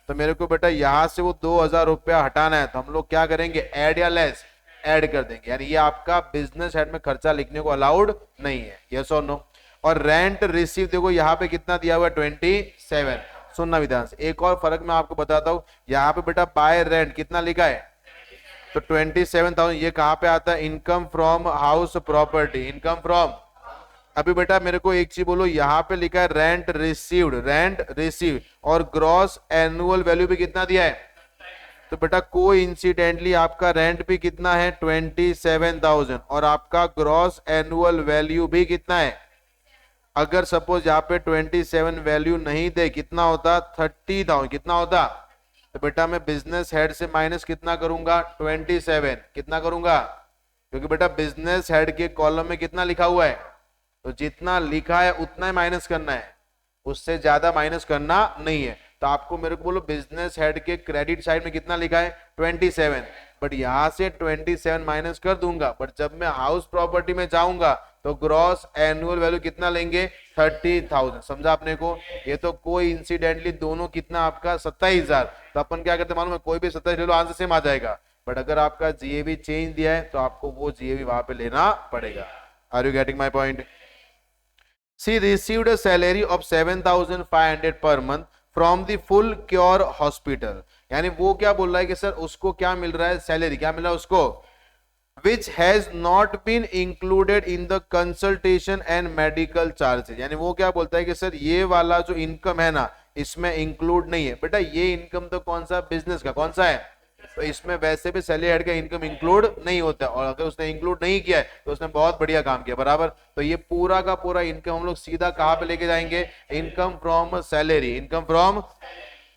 तो मेरे को बेटा यहां से वो 2,000 रुपया हटाना है तो हम लोग क्या करेंगे? ऐड या लेस? ऐड कर देंगे। यानी ये आपका बिजनेस साइड में खर्चा लिखने को अलाउड नहीं है। यस और नो? और रेंट रिसीव देखो यहाँ पे कितना दिया हुआ है? 27। सुनना विधान से एक और फर्क मैं आपको बताता हूँ। यहाँ पे बेटा बाय रेंट कितना लिखा है? तो 27,000 ये कहां पे आता है? Income from house property, income from. अभी बेटा मेरे को एक चीज बोलो, यहाँ पे लिखा है रेंट रिसीव्ड, रेंट रिसीव, और ग्रॉस एनुअल वैल्यू भी कितना दिया है? तो बेटा कोइंसिडेंटली आपका रेंट भी कितना है? 27,000, और आपका ग्रॉस एनुअल वैल्यू भी कितना है? अगर सपोज यहाँ पे 27 वैल्यू नहीं दे, कितना होता? 30,000। कितना होता? तो बेटा मैं बिजनेस हेड से माइनस कितना करूंगा? 27। कितना करूंगा? क्योंकि बेटा बिजनेस हेड के कॉलम में कितना लिखा हुआ है, तो जितना लिखा है उतना ही माइनस करना है, उससे ज्यादा माइनस करना नहीं है। तो आपको मेरे को बोलो बिजनेस हेड के क्रेडिट साइड में कितना लिखा है? 27, बट यहां से 27 माइनस कर दूंगा, बट जब मैं हाउस प्रॉपर्टी में जाऊंगा तो ग्रॉस एनुअल वैल्यू कितना लेंगे? 30,000। समझा आपने को? ये तो कोई इंसिडेंटली दोनों कितना आपका? 27,000। तो अपन क्या करते मालूम है? कोई भी 27 ले लो, आंसर सेम आ जाएगा। बट अगर आपका जीएवी चेंज दिया है तो आपको वो जीएवी वहां पे लेना पड़ेगा। Are you getting my point? She received a salary of 7,500 per month from the full cure hospital. यानी वो क्या बोल रहा है कि सर उसको क्या मिल रहा है? सैलरी क्या मिल रहा है उसको? which has not been included in the consultation and medical charges। यानी वो क्या बोलता है कि सर ये वाला जो इनकम है ना इसमें इंक्लूड नहीं है। बेटा ये इनकम तो कौन सा? बिजनेस का। कौन सा है? तो इसमें वैसे भी सैलरी हेड का इनकम इंक्लूड नहीं होता, और अगर उसने इंक्लूड नहीं किया है तो उसने बहुत बढ़िया काम किया, बराबर। तो ये पूरा का पूरा इनकम हम लोग सीधा कहां पे लेके जाएंगे? Income from salary, income from.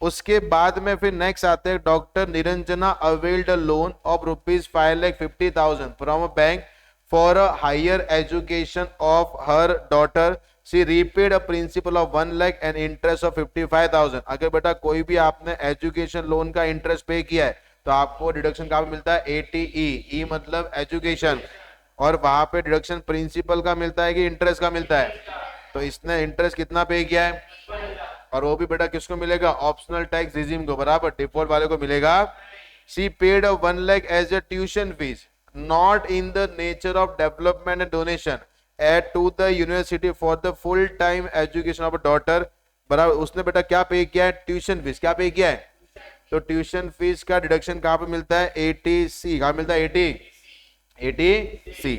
उसके बाद में फिर नेक्स्ट आते हैं, doctor Niranjana availed a loan of ₹5,50,000 from a bank for a higher education of her daughter. She repaid a principal of 1 lakh and interest of 55,000। अगर बेटा कोई भी आपने एजुकेशन लोन का इंटरेस्ट पे किया है तो आपको डिडक्शन कहां पे मिलता है? 80E। ई मतलब एजुकेशन, और वहां पे डिडक्शन प्रिंसिपल का मिलता है कि इंटरेस्ट का मिलता है? तो इसने इंटरेस्ट कितना पे किया है, और वो भी बेटा किसको मिलेगा? ऑप्शनल टैक्स रिजीम को, बराबर डिफॉल्ट वाले को मिलेगा। She paid 1 lakh as a tuition fees not in the nature of development and donation at to the university for the full time education of a daughter, बराबर। उसने बेटा क्या पे किया है? Tuition fees. क्या पे किया है? तो ट्यूशन फीस का डिडक्शन कहां पे मिलता है? 80C। कहां मिलता है? 80C।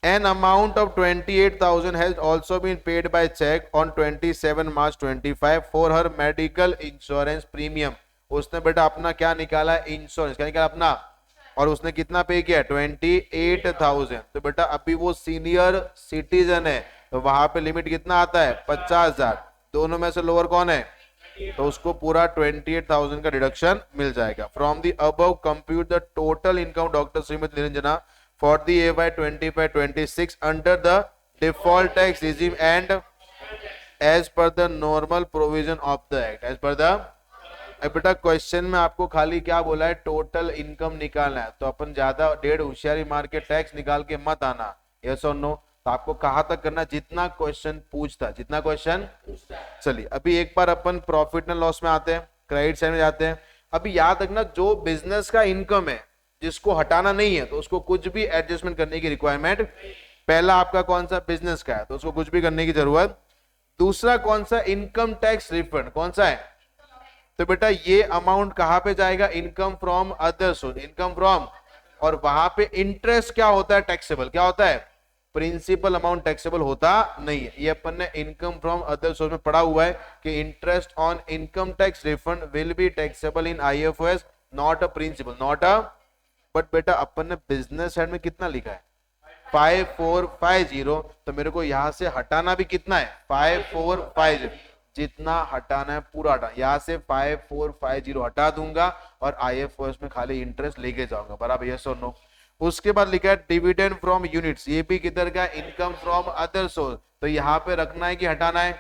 An amount of 28,000 has also been paid by check on 27 March 25 for her medical insurance premium। उसने बेटा अपना क्या निकाला? इंश्योरेंस। क्या निकाला अपना? और उसने कितना पे किया? 28,000। तो बेटा अभी वो सीनियर सिटीजन है तो वहां पे लिमिट कितना आता है? 50,000। दोनों में से लोअर कौन है? तो उसको पूरा 28,000 का डिडक्शन मिल जाएगा। From the above compute the total income doctor Shrimati Niranjana for the AY 25-26 under the default tax regime and as per the normal provision of the act, as per the। बेटा क्वेश्चन में आपको खाली क्या बोला है? टोटल इनकम निकालना है, तो अपन ज्यादा डेढ़ होशियारी मार के टैक्स निकाल के मत आना। यस और नो? तो आपको कहां तक करना? जितना क्वेश्चन पूछता, जितना क्वेश्चन। चलिए अभी एक बार अपन प्रॉफिट एंड लॉस में आते हैं, क्रेडिट साइड में जाते हैं। अभी याद रखना जो बिजनेस का इनकम है जिसको हटाना नहीं है तो उसको कुछ भी एडजस्टमेंट करने की रिक्वायरमेंट, पहला आपका कौन सा बिजनेस का है तो उसको कुछ भी करने की जरूरत, दूसरा कौन सा इनकम टैक्स रिफंड कौन सा है, तो बेटा ये अमाउंट कहां पे जाएगा, income from other source, income from, और वहां पे इंटरेस्ट क्या होता है, टैक्सेबल क्या होता है, प्रिंसिपल अमाउंट टैक्सेबल होता नहीं है। ये अपन ने इनकम फ्रॉम अदर सोर्स में पढ़ा हुआ है कि interest on income tax refund will be taxable in IFOS, not a principal, not a, but बेटा अपन ने बिजनेस हेड में कितना लिखा है 5450, तो मेरे को यहां से हटाना भी कितना है 5450, जितना हटाना है पूरा हटा, यहां से 5450 हटा दूंगा और आईएफओएस में खाली इंटरेस्ट लेके जाऊंगा, बराबर, यस और नो। उसके बाद लिखा है डिविडेंड फ्रॉम यूनिट्स, ये भी किधर का, इनकम फ्रॉम अदर सोर्स, तो यहाँ पे रखना है कि हटाना है,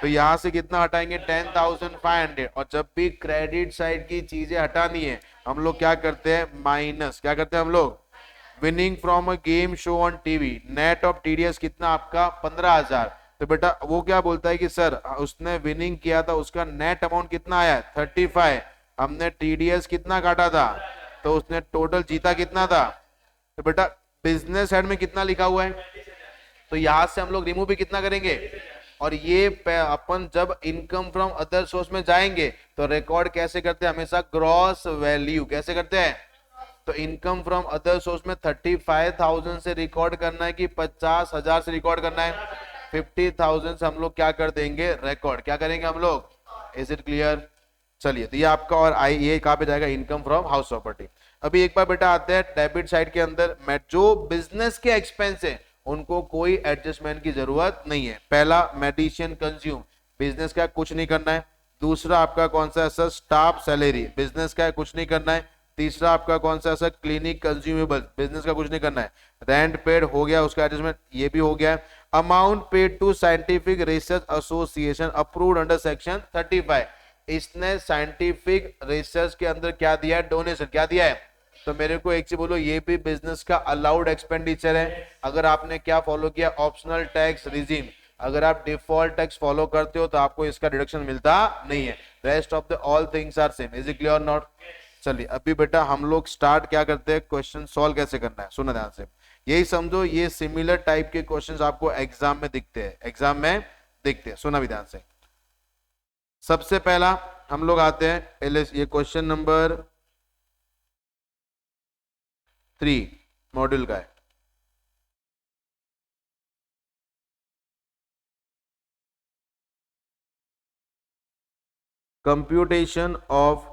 तो यहां से कितना हटाएंगे 10,500, और जब भी क्रेडिट साइड की चीजें हटानी है हम लोग क्या करते हैं, माइनस, क्या करते हैं हम लोग, winning from a game show on TV, net of TDS कितना आपका 15,000, तो बेटा वो क्या बोलता है कि सर उसने विनिंग किया था उसका नेट अमाउंट कितना आया 35, हमने टीडीएस कितना काटा था, तो उसने टोटल जीता कितना था, तो बेटा बिजनेस हेड में कितना लिखा हुआ है, तो यहां से हम लोग रिमूव भी कितना करेंगे, और ये अपन जब इनकम फ्रॉम अदर सोर्स में जाएंगे तो रिकॉर्ड कैसे करते हैं, हमेशा ग्रॉस वैल्यू कैसे करते हैं, तो इनकम फ्रॉम अदर सोर्स में 35,000 से रिकॉर्ड करना है कि 50,000 से रिकॉर्ड करना है, 50,000 से हम लोग क्या कर देंगे रिकॉर्ड, क्या करेंगे हम लोग, इज इट क्लियर। चलिए तो ये आपका, और आई ये कहां पे जाएगा, इनकम फ्रॉम हाउस प्रॉपर्टी। अभी एक बार बेटा आते हैं डेबिट साइड के अंदर, मैं जो बिजनेस के एक्सपेंस है उनको कोई एडजस्टमेंट की जरूरत नहीं है। पहला मेडिसिन कंज्यूम, बिजनेस का कुछ नहीं करना है। दूसरा आपका कौन सा है सर, स्टाफ सैलरी, बिजनेस का कुछ नहीं करना है। तीसरा आपका कौन सा है सर, क्लिनिक कंज्यूमेबल, बिजनेस का कुछ नहीं करना है। रेंट पेड हो गया, उसका एडजस्टमेंट ये भी हो गया। Amount paid to scientific research association approved under section 35, इसने साइंटिफिक रिसर्च के अंदर क्या दिया है, डोनेशन क्या दिया है, तो मेरे को एक चीज बोलो, ये भी बिजनेस का अलाउड एक्सपेंडिचर है। अगर आपने क्या फॉलो किया, ऑप्शनल टैक्स रिजीम, अगर आप डिफॉल्ट टैक्स फॉलो करते हो तो आपको इसका डिडक्शन मिलता नहीं है। Rest of the all things are same, is it clear not. चलिए अभी बेटा हम लोग स्टार्ट क्या करते हैं, क्वेश्चन सॉल्व कैसे करना है, सुनो ध्यान से। यही समझो ये सिमिलर टाइप के क्वेश्चंस आपको एग्जाम में दिखते हैं, एग्जाम में दिखते हैं, सुना भी ध्यान से। सबसे पहला हम लोग आते हैं ये क्वेश्चन नंबर 3 मॉड्यूल का है। Computation of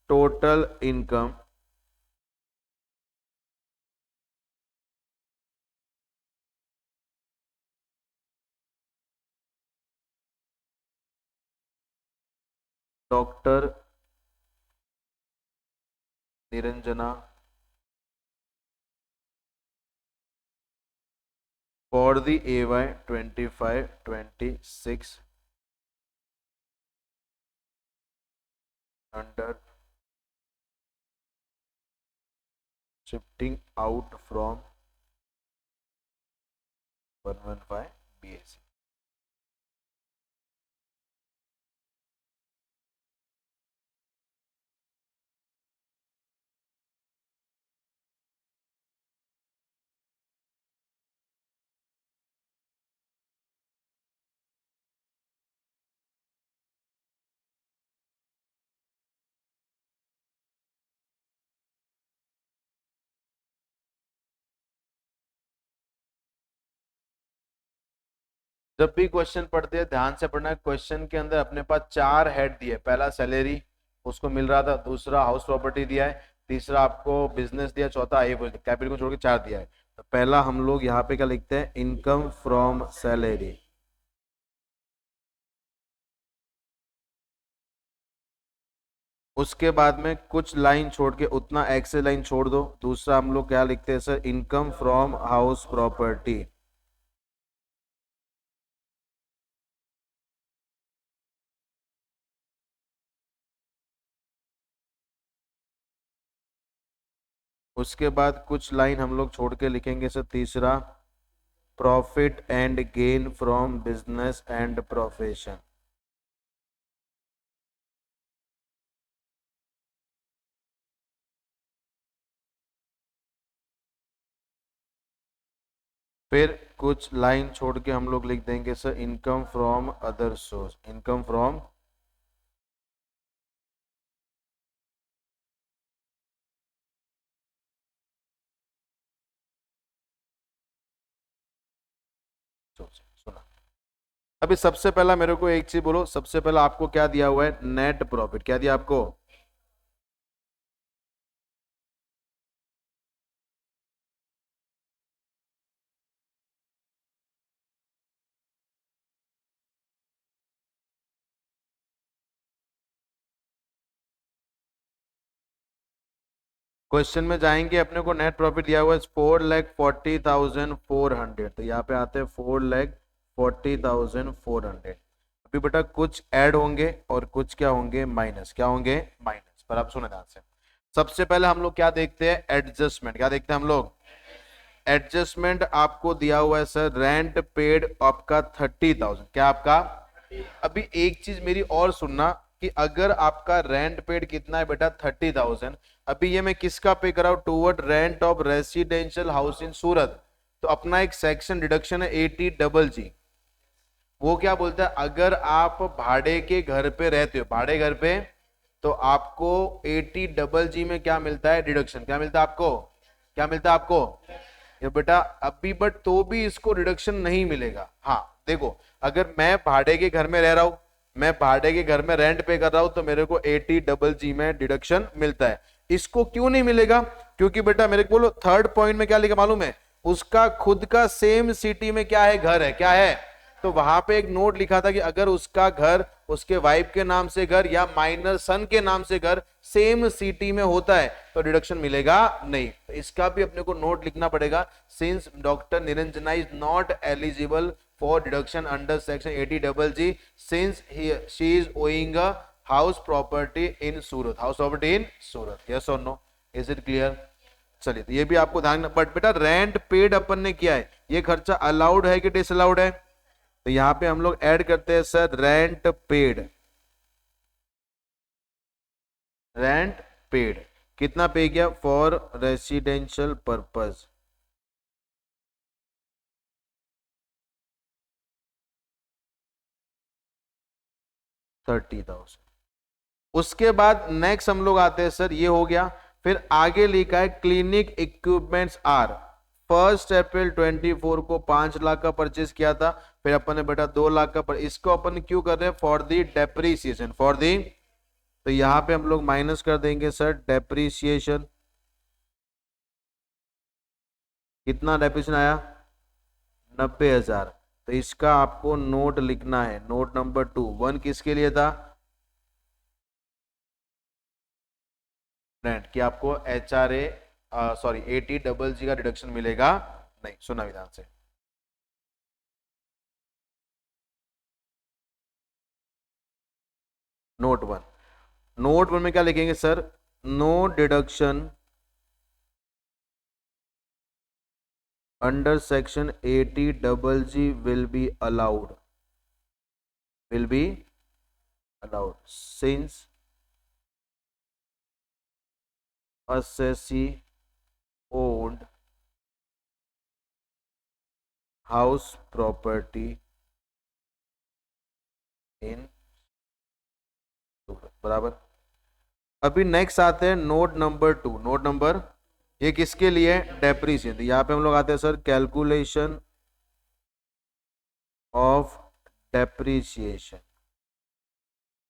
total income doctor Niranjana for the AY 25-26 under shifting out from 115 BAC। जब भी क्वेश्चन पढ़ते हैं ध्यान से पढ़ना है। क्वेश्चन के अंदर अपने पास 4 हेड दिए, पहला सैलरी उसको मिल रहा था, दूसरा हाउस प्रॉपर्टी दिया है, तीसरा आपको बिजनेस दिया, चौथा कैपिटल को छोड़ के 4 दिया है। तो पहला हम लोग यहाँ पे क्या लिखते हैं, इनकम फ्रॉम सैलरी। उसके बाद में कुछ लाइन छोड़ के उतना एक्सेल लाइन छोड़ दो। दूसरा हम लोग क्या लिखते हैं sir, income from house property. उसके बाद कुछ लाइन हम लोग छोड़ के लिखेंगे सर, तीसरा profit and gain from business and profession. फिर कुछ लाइन छोड़ के हम लोग लिख देंगे sir income from other source, income from source. सुना। अभी सबसे पहला मेरे को एक चीज बोलो, सबसे पहला आपको क्या दिया हुआ है? Net profit. क्या दिया आपको? क्वेश्चन में जाएंगे, अपने को नेट प्रॉफिट दिया हुआ है 4,40,400। तो यहाँ पे आते हैं 4,40,400। अभी बेटा कुछ ऐड होंगे और कुछ क्या होंगे? माइनस। क्या होंगे? माइनस। पर आप सुने ध्यान से। सबसे पहले हम लोग क्या देखते हैं? एडजस्टमेंट। क्या देखते हैं हम लोग? एडजस्टमेंट आपको दिया हुआ है सर रेंट पेड आपका 30,000। क्या आपका? अभी एक चीज मेरी और सुनना कि अगर आपका रेंट पेड कितना है बेटा? 30,000। अभी ये मैं किसका पे कर रहा हूं? Toward rent of residential house in Surat. तो अपना एक सेक्शन डिडक्शन है 80 वो क्या बोलता है? अगर आप भाड़े के घर पे रहते हो, भाड़े घर पे, तो आपको 80 में क्या मिलता है? डिडक्शन। क्या मिलता है आपको? क्या मिलता है आपको? ये बेटा अभी बट तो भी इसको रिडक्शन नहीं मिलेगा। हाँ देखो, अगर मैं भाड़े के घर में रह रहा हूं, मैं भाड़े के घर में रेंट पे कर रहा हूं, तो मेरे को 80 में डिडक्शन मिलता है। इसको क्यों नहीं मिलेगा? क्योंकि बेटा मेरे को बोलो थर्ड पॉइंट में क्या लिखा मालूम है? उसका खुद का सेम सिटी में क्या है? घर है। क्या है? तो वहां पे एक नोट लिखा था कि अगर उसका घर, उसके वाइफ के नाम से घर या माइनर सन के नाम से घर सेम सिटी में होता है तो डिडक्शन मिलेगा नहीं। तो इसका भी अपने को नोट लिखना पड़ेगा। Since doctor Niranjana is not eligible for deduction under section 80 since she is owing a house property in Surat. House property in Surat. Yes और नो? Is it clear? चलिए, तो ये भी आपको ध्यान। बट बेटा रेंट पेड अपन ने किया है, ये खर्चा अलाउड है कि डिसअलाउड है? तो यहां पे हम लोग ऐड करते हैं sir rent paid. Rent paid कितना पे किया? For residential purpose 30,000। उसके बाद नेक्स्ट हम लोग आते हैं सर, ये हो गया। फिर आगे लिखा है क्लिनिक इक्विपमेंट्स आर 1 अप्रैल 24 को 5 लाख का परचेज किया था। फिर अपन ने बेटा 2 लाख का इसको अपन क्यों कर रहे हैं? For the depreciation. For the, तो यहां पे हम लोग माइनस कर देंगे सर डेप्रीसिएशन। कितना डेप्रीसिएशन आया? 90,000। तो इसका आपको नोट लिखना है, नोट नंबर 2। 1 किसके लिए था? रेंट। कि आपको HRA सॉरी 80 का डिडक्शन मिलेगा नहीं। सुना विधान से। नोट 1। नोट 1 में क्या लिखेंगे sir? No deduction under section 80 will be allowed, will be allowed since assessee owned house property in सूरत। बराबर। अभी नेक्स्ट आते हैं नोट नंबर 2। नोट नंबर, ये किसके लिए? डेप्रीसिएशन। यहाँ पे हम लोग आते हैं सर कैलकुलेशन ऑफ डेप्रीसिएशन।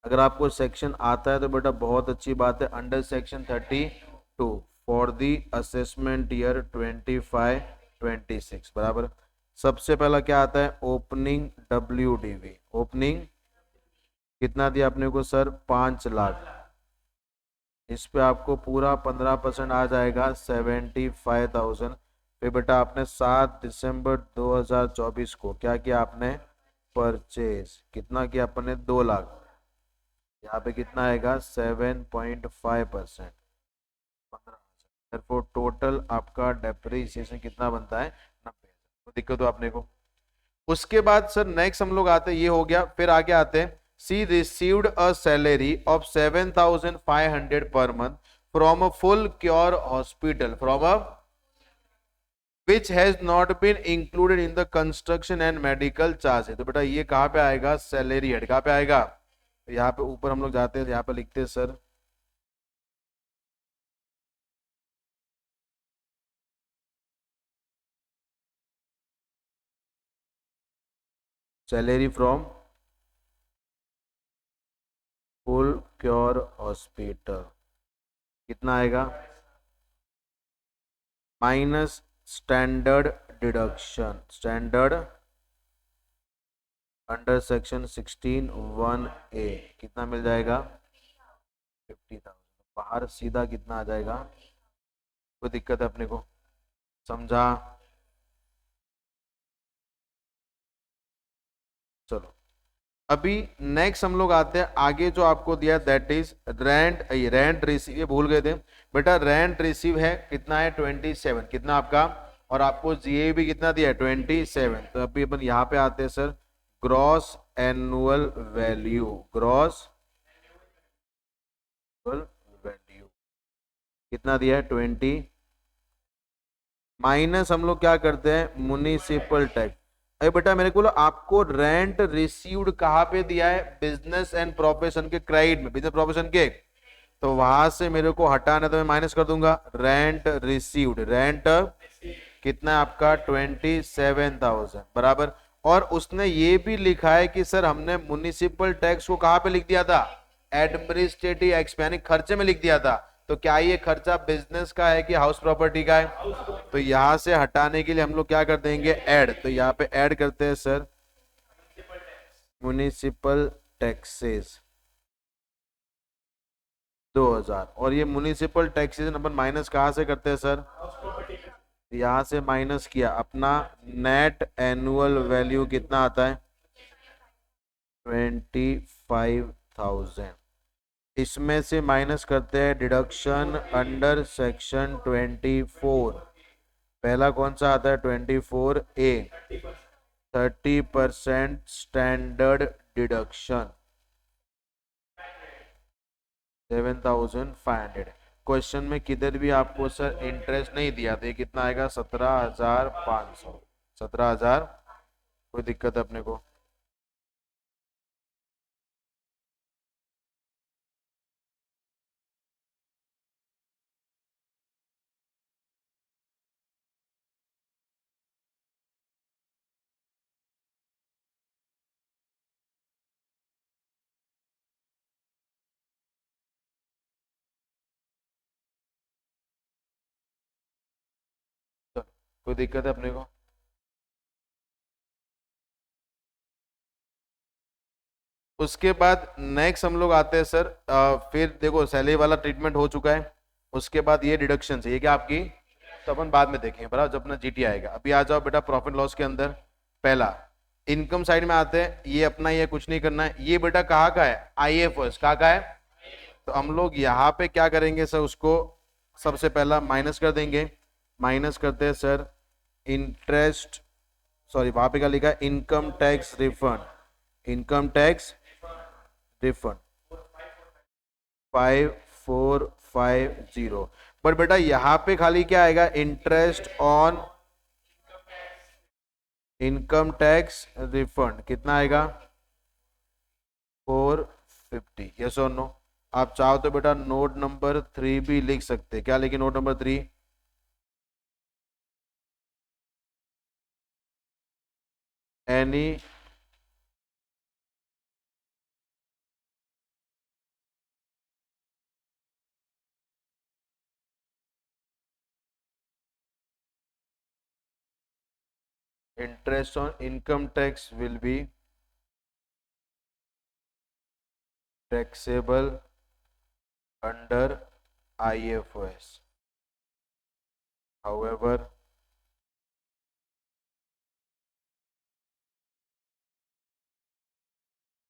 अगर आपको सेक्शन आता है तो बेटा बहुत अच्छी बात है। Under section 32 for the assessment year 25-26। बराबर। सबसे पहला क्या आता है? Opening WDV। ओपनिंग कितना दिया आपने को सर? 5 लाख। इस पे आपको पूरा 15% आ जाएगा 75,000। फिर बेटा आपने 7 दिसंबर 2024 को क्या किया? आपने परचेज कितना किया? अपने 2 लाख। यहाँ पे कितना आएगा? 7.5%। 15,000। टोटल आपका डेप्रीसिएशन कितना बनता है? 90,000। तो दिक्कत हो आपने को। उसके बाद सर नेक्स्ट हम लोग आते हैं, ये हो गया। फिर आगे आते हैं, she received a salary of 7,500 per month from a full cure hospital. From a which has not been included in the construction and medical charge. तो बेटा ये कहाँ पे आएगा, सैलरी हेड कहाँ पे आएगा, तो यहाँ पे ऊपर हम लोग जाते हैं, यहाँ पे लिखते हैं sir salary from full cure hospital कितना आएगा, minus standard deduction, standard under section 16(1)(a) कितना मिल जाएगा 50,000। बाहर सीधा कितना आ जाएगा, कोई दिक्कत है अपने को, समझा। चलो अभी नेक्स्ट हम लोग आते हैं आगे, जो आपको दिया that is rent, rent receive, ये भूल गए थे बेटा, रेंट रिसीव है कितना है 27, कितना आपका, और आपको जीए भी कितना दिया है 27। तो अभी अपन यहाँ पे आते हैं sir, gross annual value, gross value कितना दिया है 20, माइनस हम लोग क्या करते हैं म्युनिसिपल टैक्स। अरे बेटा मेरे को आपको रेंट रिसीव्ड कहाँ पे दिया है, बिजनेस एंड प्रोफेशन के क्रेडिट में, बिजनेस प्रोफेशन के, तो वहां से मेरे को हटाना, तो मैं माइनस कर दूंगा रेंट रिसीव्ड, रेंट कितना है आपका 27,000 बराबर। और उसने ये भी लिखा है कि सर हमने म्युनिसिपल टैक्स को कहाँ पे लिख दिया था, एडमिनिस्ट्रेटिव एक्सपेंस यानी खर्चे में लिख दिया था। तो क्या ये खर्चा बिजनेस का है कि हाउस प्रॉपर्टी का है, तो यहां से हटाने के लिए हम लोग क्या कर देंगे ऐड, तो यहाँ पे ऐड करते हैं सर म्युनिसिपल टैक्सेस 2000, और ये म्युनिसिपल टैक्सेस अपन माइनस कहाँ से करते हैं सर, यहां से माइनस किया, अपना नेट एनुअल वैल्यू कितना आता है 25,000, इसमें से माइनस करते हैं डिडक्शन अंडर सेक्शन 24, पहला कौन सा आता है 24A, 30% स्टैंडर्ड डिडक्शन 7,500। क्वेश्चन में किधर भी आपको सर इंटरेस्ट नहीं दिया, तो ये कितना आएगा 17,500, 17,000, कोई दिक्कत है अपने को। चलो, कोई दिक्कत है अपने को। उसके बाद नेक्स्ट हम लोग आते हैं सर, फिर देखो सैलरी वाला ट्रीटमेंट हो चुका है, उसके बाद ये डिडक्शन है, ये क्या आपकी, तो अपन बाद में देखेंगे बराबर जब अपना जीटी आएगा। अभी आ जाओ बेटा प्रॉफिट लॉस के अंदर, पहला इनकम साइड में आते हैं, ये अपना ये कुछ नहीं करना है, ये बेटा कहाँ का है आईएफएस कहाँ का है, तो हम लोग यहाँ पे क्या करेंगे सर, उसको सबसे पहला माइनस कर देंगे, माइनस करते हैं सर इंटरेस्ट, सॉरी वहां पे क्या लिखा है income tax refund, income tax refund 5450, but बेटा यहाँ पे खाली क्या आएगा interest on income tax refund कितना आएगा 450, यस और नो। आप चाहो तो बेटा नोट नंबर 3 भी लिख सकते हैं, क्या लिखे note number 3, any interest on income tax will be taxable under IFRS. However,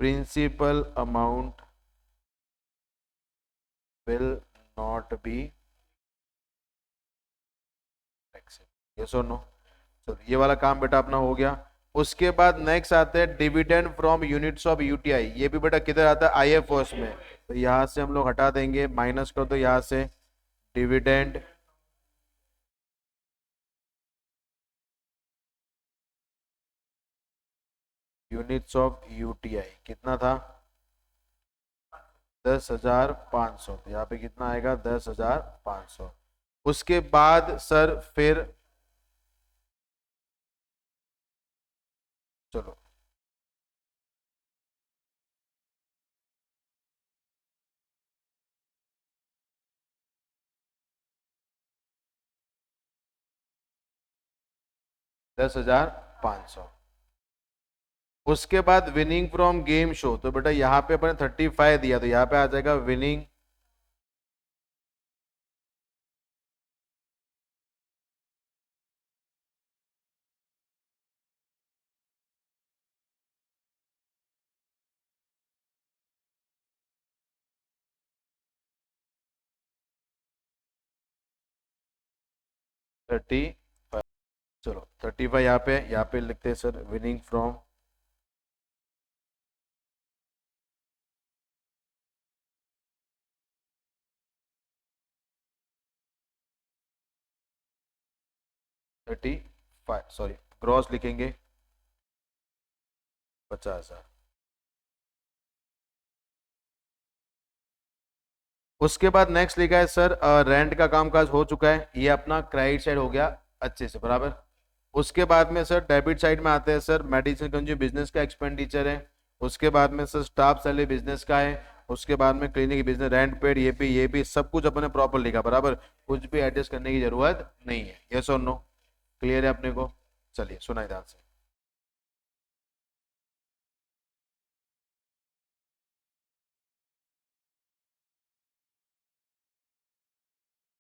principal amount will not be taxable. Yes or no? चलो ये वाला काम बेटा अपना हो गया। उसके बाद नेक्स्ट आते हैं dividend from units of UTI, ये भी बेटा किधर आता है आईएफओएस में, तो यहाँ से हम लोग हटा देंगे, माइनस कर दो यहाँ से डिविडेंड यूनिट्स ऑफ यूटीआई कितना था 10,500, तो यहाँ पे कितना आएगा 10,500। उसके बाद सर फिर चलो 10,500। उसके बाद विनिंग फ्रॉम गेम शो, तो बेटा यहाँ पे अपने 35 दिया, तो यहाँ पे आ जाएगा विनिंग थर्टी। चलो 35 यहाँ पे लिखते हैं sir winning from thirty five, sorry gross लिखेंगे 50,000। उसके बाद नेक्स्ट लिखा है सर रेंट का कामकाज हो चुका है, ये अपना क्रेडिट साइड हो गया अच्छे से बराबर। उसके बाद में सर डेबिट साइड में आते हैं सर मेडिसिन कंज्यूम बिजनेस का एक्सपेंडिचर है। उसके बाद में सर स्टाफ सैलरी बिजनेस का है। उसके बाद में क्लिनिक बिजनेस रेंट पेड ये भी सब कुछ अपने प्रॉपर लिखा बराबर, कुछ भी एडजस्ट करने की जरूरत नहीं है। यस और नो, क्लियर है अपने को? चलिए सुनाई ध्यान से।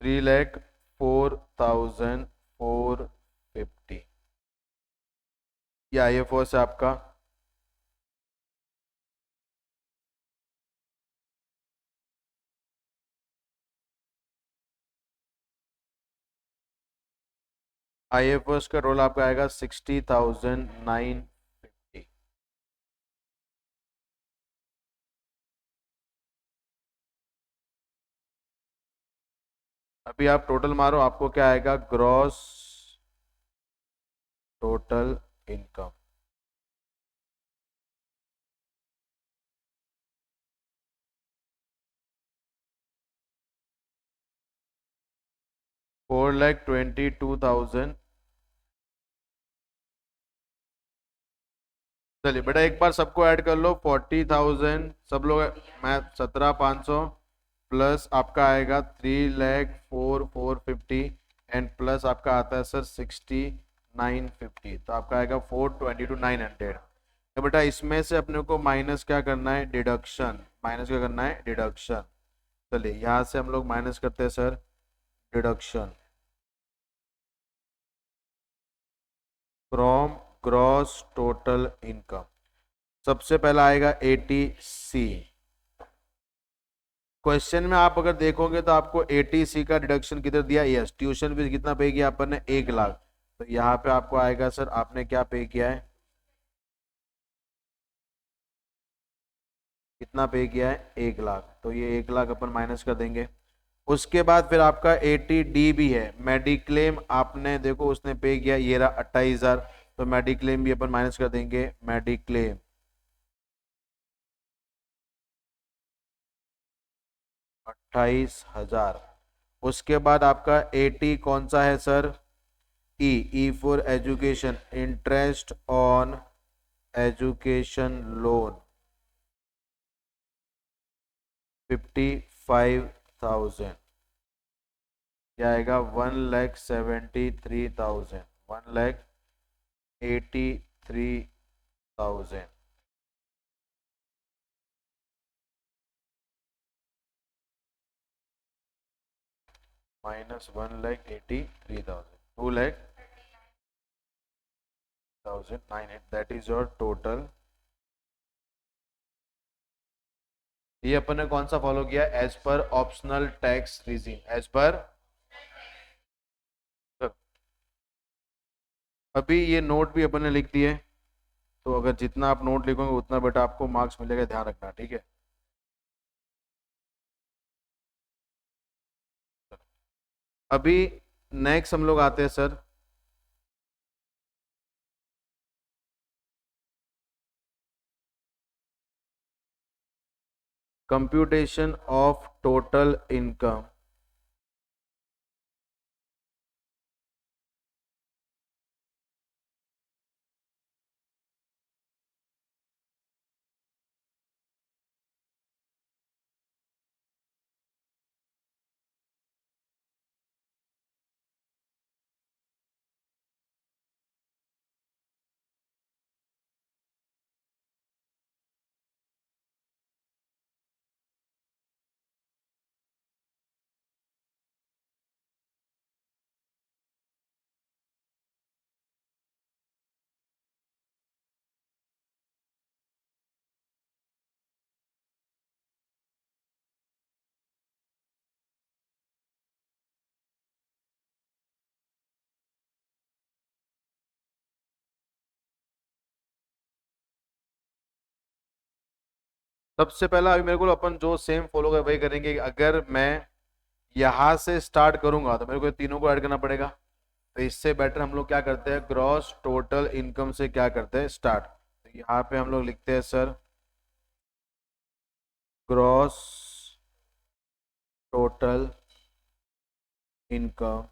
3,04,450 ये IFO से आपका IFO का रोल आपका आएगा 60,950। अभी आप टोटल मारो, आपको क्या आएगा ग्रॉस टोटल इनकम। $4,22,000। चलिए बेटा एक बार सबको ऐड कर लो, 40,000 सब लोग, मैं 17,500 प्लस आपका आएगा 3,04,450 एंड प्लस आपका आता है सर 60,950, तो आपका आएगा 422,900। तो बेटा इसमें से अपने को माइनस क्या करना है डिडक्शन, माइनस क्या करना है डिडक्शन। चलिए यहाँ से हम लोग माइनस करते हैं sir deduction from gross total income. सबसे पहला आएगा 80C। क्वेश्चन में आप अगर देखोगे तो आपको 80C का डिडक्शन किधर दिया, यस ट्यूशन फीस कितना पे किया अपन ने 1,00,000, तो यहाँ पे आपको आएगा सर आपने क्या पे किया है, कितना पे किया है 1,00,000, तो ये 1,00,000 अपन माइनस कर देंगे। उसके बाद फिर आपका 80D भी है, मेडिक्लेम आपने देखो उसने पे किया ये रहा 28,000, तो मेडिक्लेम भी अपन माइनस कर देंगे मेडिक्लेम 28,000। उसके बाद आपका 80 कौन सा है sir E for education, interest on education loan 55,000, क्या आएगा 1,73,000, 1,83,000 minus 1,83,000, 2,09,000, that is your total. ये अपन ने कौन सा फॉलो किया as per optional tax रीजिंग, as per. अभी ये नोट भी अपन ने लिख दिए, तो अगर जितना आप नोट लिखोगे उतना बेटा आपको मार्क्स मिलेगा, ध्यान रखना ठीक है। अभी नेक्स्ट हम लोग आते हैं sir computation of total income सबसे पहला अभी मेरे को अपन जो सेम फॉलो कर वही करेंगे। अगर मैं यहां से स्टार्ट करूंगा तो मेरे को तीनों को ऐड करना पड़ेगा। तो इससे बेटर हम लोग क्या करते हैं, ग्रॉस टोटल इनकम से क्या करते हैं स्टार्ट। तो यहाँ पे हम लोग लिखते हैं sir gross total income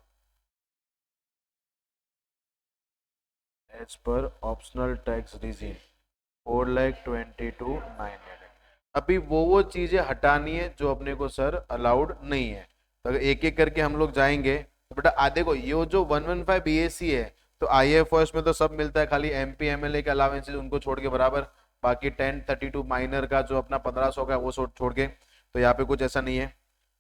as per optional tax regime 4,22,900। अभी वो चीजें हटानी है जो अपने को सर अलाउड नहीं है। तो अगर एक एक करके हम लोग जाएंगे तो बेटा देखो ये जो 115 बीएससी है तो आईएफएस में तो सब मिलता है, खाली एमपी एमएलए के अलावेंसेज उनको छोड़ के बराबर, बाकी 1032 माइनर का जो अपना 1500 का वो छोड़ के, तो यहाँ पे कुछ ऐसा नहीं है।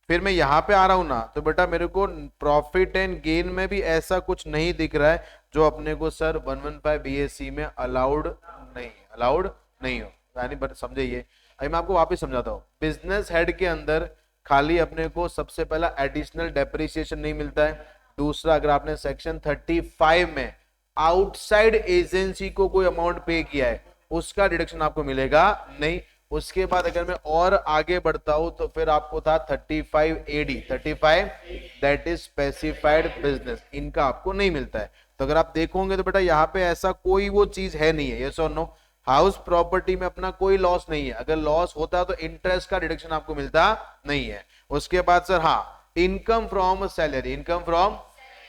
फिर मैं यहाँ पे आ रहा हूँ ना तो बेटा मेरे को प्रॉफिट एंड गेन में भी ऐसा कुछ नहीं दिख रहा है जो अपने को सर 115 बीएससी में अलाउड नहीं हो, यानी बट समझे ये। अभी मैं आपको वापस समझाता हूँ। बिजनेस हेड के अंदर खाली अपने को सबसे पहला एडिशनल डेप्रिसिएशन नहीं मिलता है। दूसरा, अगर आपने सेक्शन 35 में आउटसाइड एजेंसी को कोई अमाउंट पे किया है उसका डिडक्शन आपको मिलेगा नहीं। उसके बाद अगर मैं और आगे बढ़ता हूं तो फिर आपको था 35 AD 35 that is specified business, इनका आपको नहीं मिलता है। तो अगर आप देखोगे तो बेटा यहाँ पे ऐसा कोई वो चीज है नहीं है, यस और नो। हाउस प्रॉपर्टी में अपना कोई लॉस नहीं है, अगर लॉस होता तो इंटरेस्ट का डिडक्शन आपको मिलता नहीं है। उसके बाद सर हाँ, income from salary, income from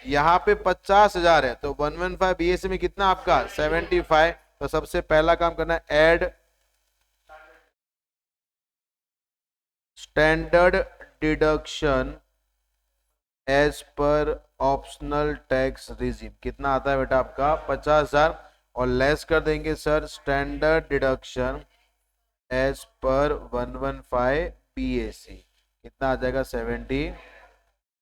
यहाँ पे 50,000 है तो 115 बीएससी में कितना आपका 75। तो सबसे पहला काम करना है add standard deduction as per optional tax regime. कितना आता है बेटा आपका 50,000 और लेस कर देंगे सर स्टैंडर्ड डिडक्शन एज पर 115 बीएससी, कितना आ जाएगा 70।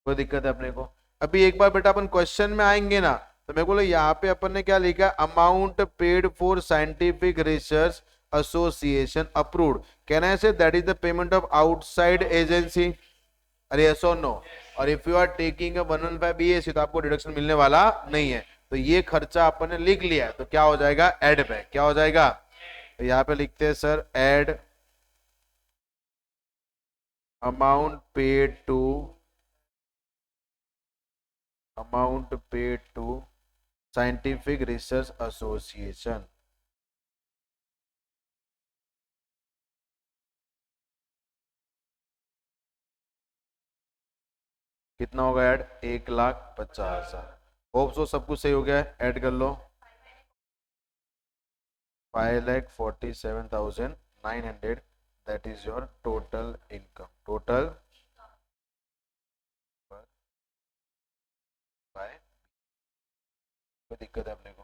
कोई दिक्कत है अपने को? अभी एक बार बेटा अपन क्वेश्चन में आएंगे ना तो मैं बोला यहाँ पे अपन ने क्या लिखा, amount paid for scientific research association approved, can I say that is the payment of outside agency? अरे यस और नो। और if you are taking a 115 BSC तो आपको डिडक्शन मिलने वाला नहीं है। तो ये खर्चा अपन ने लिख लिया है तो क्या हो जाएगा एड पे, क्या हो जाएगा? तो यहाँ पे लिखते हैं sir add amount paid to scientific research association. कितना होगा ऐड? 1,50,000। होप सो सब कुछ सही हो गया है, ऐड कर लो 5,47,900, that is your total income, total by. कोई दिक्कत है अपने को?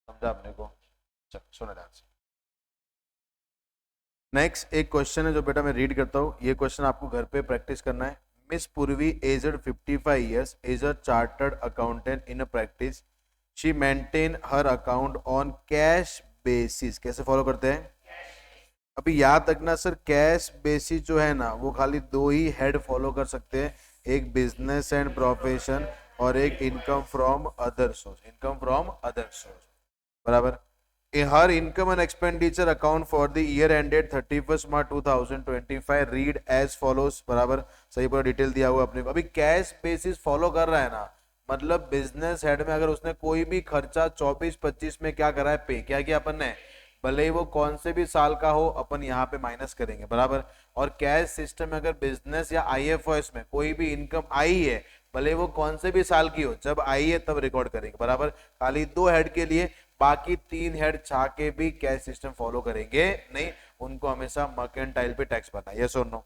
समझा अपने को? चल सुने ध्यान से। नेक्स्ट एक क्वेश्चन है जो बेटा मैं रीड करता हूँ, ये क्वेश्चन आपको घर पे प्रैक्टिस करना है। Miss Purvi, aged 55 years, is a chartered accountant in a practice. She maintain her account on cash basis. कैसे फॉलो करते हैं? अभी याद रखना सर, कैश बेसिस जो है ना वो खाली दो ही हेड फॉलो कर सकते हैं, एक बिजनेस एंड प्रोफेशन और एक income from other source, income from other source, बराबर। Her income and expenditure account for the year ended 31st March 2025 read as follows, बराबर। सही पूरा डिटेल दिया हुआ अपने को। अभी कैश बेसिस फॉलो कर रहा है ना, मतलब बिजनेस हेड में अगर उसने कोई भी खर्चा 24-25 में क्या करा है पे, क्या किया अपन ने, भले ही वो कौन से भी साल का हो, अपन यहाँ पे माइनस करेंगे, बराबर। और कैश सिस्टम में अगर बिजनेस या आईएफओएस में कोई भी इनकम आई है, भले वो कौन से भी साल की हो, जब आई है तब रिकॉर्ड करेंगे, बराबर। खाली 2 हेड के लिए, बाकी 3 हेड छा के भी कैश सिस्टम फॉलो करेंगे नहीं, उनको हमेशा मर्केंटाइल पे टैक्स भरना है, यस और नो।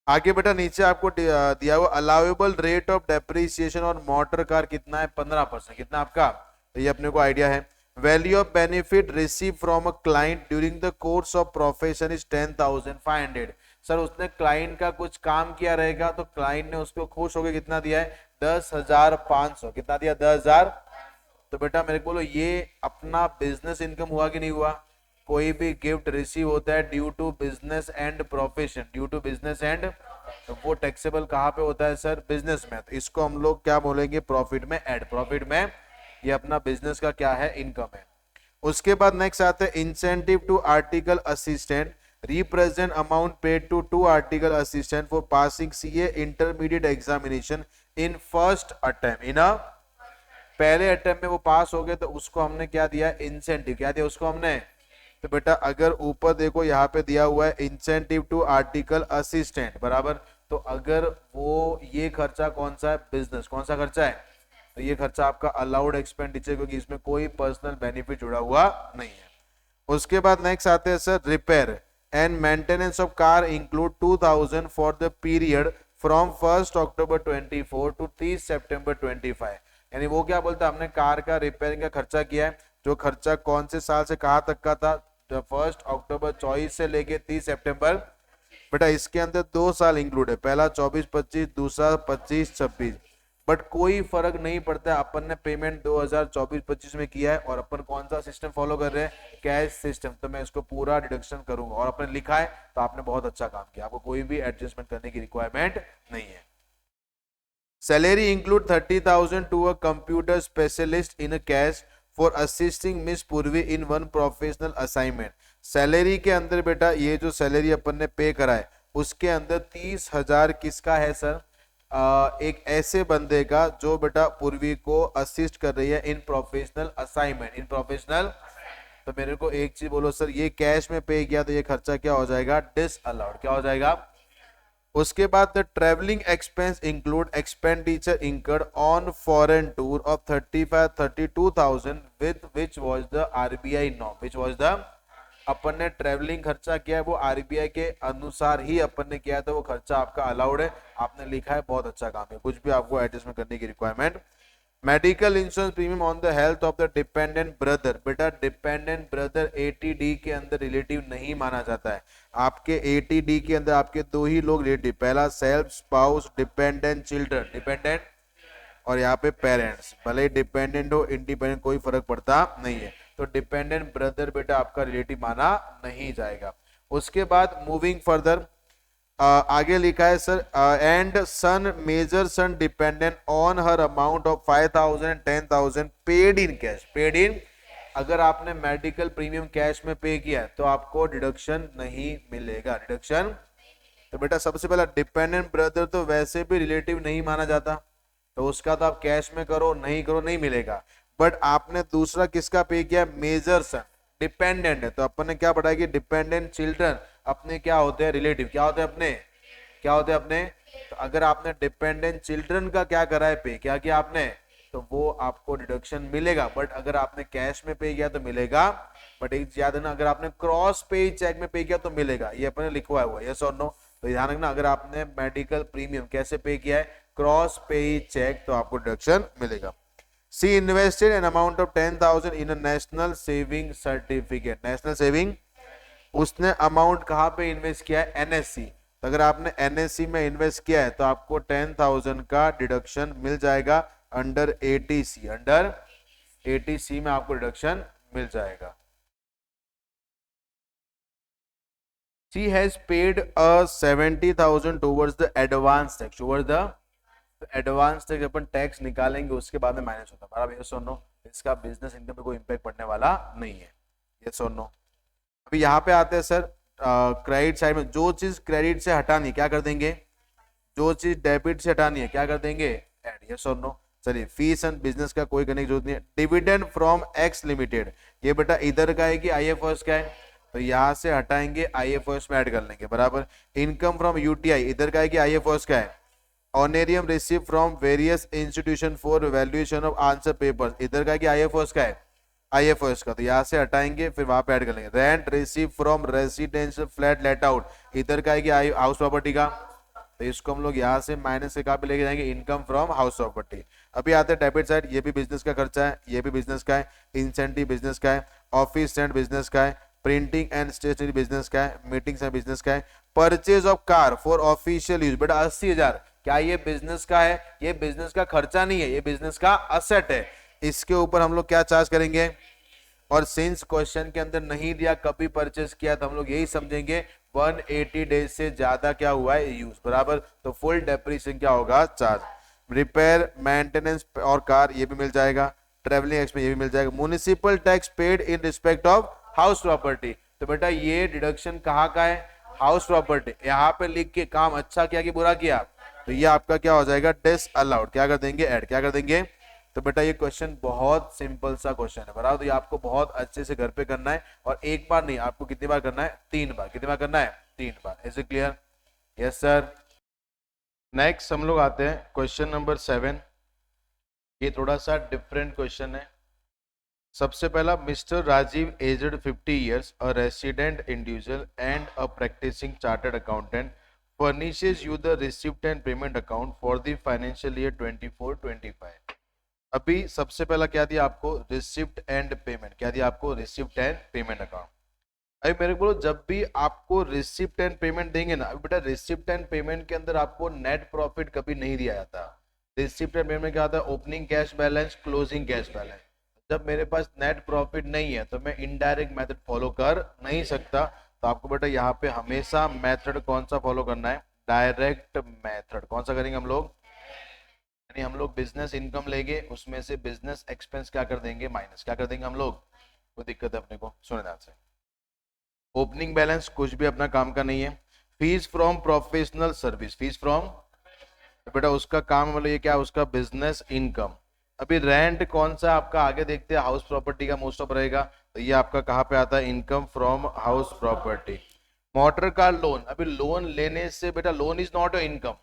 आगे बेटा नीचे आपको दिया हुआ अलाउेबल रेट ऑफ डेप्रिसिएशन और मोटर कार कितना है, 15%। कितना आपका, तो ये अपने को आइडिया है। Value of benefit receive from a client during the course of profession is 10,500। Sir उसने क्लाइंट का कुछ काम किया रहेगा, तो क्लाइंट ने उसको खुश होकर कितना दिया है, 10,500। कितना दिया, 10,000। तो बेटा मेरे को बोलो, ये अपना बिजनेस इनकम हुआ कि नहीं हुआ। कोई भी गिफ्ट रिसीव होता है due to business and profession, due to business and, तो वो टैक्सेबल कहाँ पे होता है सर, बिजनेस में। तो इसको हम लोग क्या बोलेंगे, प्रॉफिट में ऐड, प्रॉफिट में ये अपना बिजनेस का क्या है, इनकम है। उसके बाद नेक्स्ट आता है incentive to article assistant represent amount paid to 2 article assistant for passing CA intermediate examination in first attempt. इन पहले अटेम्प्ट में वो पास हो गए, तो उसको हमने क्या दिया, इंसेंटिव। क्या दिया उसको हमने, तो बेटा अगर ऊपर देखो यहाँ पे दिया हुआ है इंसेंटिव टू आर्टिकल असिस्टेंट, बराबर। तो अगर वो ये खर्चा कौन सा है, बिजनेस, कौन सा खर्चा है, तो ये खर्चा आपका अलाउड एक्सपेंडिचर, क्योंकि इसमें कोई पर्सनल बेनिफिट जुड़ा हुआ नहीं है। उसके बाद नेक्स्ट आते हैं sir repair and maintenance of car include 2,000 for the period from 1 October 24 to 30 September 25। यानी वो क्या बोलता है, हमने कार का रिपेयरिंग का खर्चा किया है, जो खर्चा कौन से साल से कहाँ तक का था, 1 अक्टूबर 24 से लेके 30 सितंबर। बेटा इसके अंदर 2 साल इंक्लूड है, पहला 24-25, दूसरा 25-26। बट कोई फर्क नहीं पड़ता, अपन ने पेमेंट 2024-25 में किया है और अपन कौन सा सिस्टम फॉलो कर रहे हैं, कैश सिस्टम। तो मैं इसको पूरा डिडक्शन करूंगा, और आपने लिखा है तो आपने बहुत अच्छा काम किया, आपको कोई भी एडजस्टमेंट करने की रिक्वायरमेंट नहीं है। Salary include 30,000 to a computer specialist in cash for assisting miss Purvi in one professional assignment. Salary के अंदर बेटा ये जो सैलरी अपन ने पे करा है, उसके अंदर 30,000 किसका है सर, एक ऐसे बंदे का जो बेटा पूर्वी को असिस्ट कर रही है in professional assignment, in professional. तो मेरे को एक चीज बोलो सर, ये कैश में पे किया तो ये खर्चा क्या हो जाएगा, डिसअलाउड। क्या हो जाएगा। उसके बाद the travelling expense include expenditure incurred on foreign tour of 32,000 with which was the RBI norm, which was the, अपन ने ट्रेवलिंग खर्चा किया है वो आरबीआई के अनुसार ही अपन ने किया है, तो वो खर्चा आपका अलाउड है, आपने लिखा है, बहुत अच्छा काम है, कुछ भी आपको एडजस्टमेंट करने की requirement. Medical insurance premium on the health of the dependent brother. बेटा डिपेंडेंट ब्रदर 80D के अंदर रिलेटिव नहीं माना जाता है। आपके 80D के अंदर आपके 2 ही लोग रिलेटिव, पहला self spouse, dependent children, dependent, और यहाँ पे पेरेंट्स। भले डिपेंडेंट हो इंडिपेंडेंट कोई फर्क पड़ता नहीं है, तो डिपेंडेंट ब्रदर बेटा आपका रिलेटिव माना नहीं जाएगा। उसके बाद मूविंग फर्दर आगे लिखा है sir, and son major son dependent on her amount of 5,000 and 10,000 paid in cash, paid in. अगर आपने मेडिकल प्रीमियम कैश में पे किया है तो आपको डिडक्शन नहीं मिलेगा, डिडक्शन। तो बेटा सबसे पहला डिपेंडेंट ब्रदर तो वैसे भी रिलेटिव नहीं माना जाता, तो उसका तो आप कैश में करो नहीं करो नहीं मिलेगा। बट आपने दूसरा किसका पे किया, मेजर सन, डिपेंडेंट है, तो अपन ने क्या पढ़ा कि डिपेंडेंट चिल्ड्रन अपने क्या होते हैं, रिलेटिव। क्या होते हैं अपने, क्या होते हैं अपने। तो अगर आपने डिपेंडेंट चिल्ड्रन का क्या करा है, पे क्या किया आपने, तो वो आपको डिडक्शन मिलेगा। बट अगर आपने कैश में पे किया तो मिलेगा, बट एक याद है ना, अगर आपने क्रॉस पे चेक में पे किया तो मिलेगा, ये अपने लिखवाया हुआ है, यस और नो। तो ध्यान रखना, अगर आपने मेडिकल प्रीमियम कैसे पे किया है, क्रॉस पे चेक, तो आपको डिडक्शन मिलेगा। She invested an amount of 10,000 in a national saving certificate, national saving, उसने अमाउंट कहाँ पे इन्वेस्ट किया है, एनएससी। तो अगर आपने एनएससी में इन्वेस्ट किया है तो आपको 10,000 का डिडक्शन मिल जाएगा अंडर एटीसी, अंडर एटीसी में आपको डिडक्शन मिल जाएगा। She has paid a 70,000 towards the advance tax, towards the advance tax. Upon tax निकालेंगे उसके बाद में माइनस होता है, बराबर, यस और नो। इसका बिजनेस इनकम पे कोई इंपैक्ट पड़ने वाला नहीं है, यस और नो। अभी यहाँ पे आते हैं सर क्रेडिट साइड में, जो चीज क्रेडिट से हटानी क्या कर देंगे, जो चीज डेबिट से हटानी है क्या कर देंगे, ऐड, यस और नो। चलिए फीस एंड बिजनेस का कोई करने की जरूरत नहीं है। डिविडेंड फ्रॉम एक्स लिमिटेड, ये बेटा इधर का है कि आईएफओएस का है, तो यहां से हटाएंगे आईएफओएस में ऐड कर लेंगे बराबर। इनकम फ्रॉम यूटीआई इधर का है कि आईएफओएस का है। Honorarium receive from various institution for valuation of answer papers इधर का है कि आईएफओएस का है, आईएफओएस का, तो यहां से हटाएंगे फिर वहां पे ऐड कर लेंगे। Rent receive from residential flat let out इधर का है कि हाउस प्रॉपर्टी का, तो इसको हम लोग यहाँ से माइनस के कहाँ पे लेके जाएंगे, इनकम फ्रॉम हाउस प्रॉपर्टी। अभी आते हैं डेबिट साइड, ये भी बिजनेस का खर्चा है, ये भी बिजनेस का है, इंसेंटिव बिजनेस का है, ऑफिस रेंट बिजनेस का है, प्रिंटिंग एंड स्टेशनरी बिजनेस का है, मीटिंग्स एंड बिजनेस का है, purchase of car for official use बेटा 80,000, क्या ये बिजनेस का है, ये बिजनेस का खर्चा नहीं है, ये बिजनेस का असेट है, इसके ऊपर हम लोग क्या चार्ज करेंगे। और सिंस क्वेश्चन के अंदर नहीं दिया कभी परचेस किया, तो हम लोग यही समझेंगे 180 डेज से ज्यादा क्या हुआ है यूज बराबर, तो फुल डेप्रिसिएशन क्या होगा चार्ज। रिपेयर मेंटेनेंस और कार ये भी मिल जाएगा, ट्रेवलिंग एक्सपेंस ये भी मिल जाएगा, municipal tax paid in respect of house property, तो बेटा ये डिडक्शन कहाँ का है, हाउस प्रॉपर्टी, यहाँ पे लिख के काम अच्छा किया कि बुरा किया, तो ये आपका क्या हो जाएगा डिस अलाउड, क्या कर देंगे ऐड, क्या कर देंगे। तो बेटा ये क्वेश्चन बहुत सिंपल सा क्वेश्चन है बराबर, तो ये आपको बहुत अच्छे से घर पे करना है, और एक बार नहीं आपको कितनी बार करना है, 3 बार, कितनी बार करना है 3 बार। Is it clear? Yes sir. Next हम लोग आते हैं क्वेश्चन नंबर 7, ये थोड़ा सा डिफरेंट क्वेश्चन है। सबसे पहला, mister Rajiv aged 50 years, a resident individual and a practising chartered accountant furnishes you the receipt and payment account for the financial year 24-25। अभी सबसे पहला क्या दिया आपको, रिसिप्ट एंड पेमेंट, क्या दिया आपको, रिसिप्ट एंड पेमेंट अकाउंट। अभी मेरे को बोलो जब भी आपको रिसिप्ट एंड पेमेंट देंगे ना, बेटा रिसिप्ट एंड पेमेंट के अंदर आपको नेट प्रॉफिट कभी नहीं दिया जाता। रिसिप्ट एंड पेमेंट क्या होता है, opening cash balance, closing cash balance. जब मेरे पास नेट प्रॉफिट नहीं है तो मैं इनडायरेक्ट मेथड फॉलो कर नहीं सकता, तो आपको बेटा यहाँ पे हमेशा मेथड कौन सा फॉलो करना है, डायरेक्ट मेथड। कौन सा करेंगे हम लोग, यानी हम लोग बिजनेस इनकम लेंगे, उसमें से बिजनेस एक्सपेंस क्या कर देंगे, माइनस, क्या कर देंगे हम लोग, कोई दिक्कत है अपने को, सुने ध्यान से। ओपनिंग बैलेंस कुछ भी अपना काम का नहीं है। Fees from professional service, fees from, तो बेटा उसका काम मतलब ये क्या, उसका बिजनेस इनकम। अभी रेंट कौन सा आपका आगे देखते हैं, हाउस प्रॉपर्टी का मोस्ट ऑफ रहेगा, तो ये आपका कहाँ पे आता है, income from house property. Motor car loan, अभी लोन लेने से बेटा loan is not a income,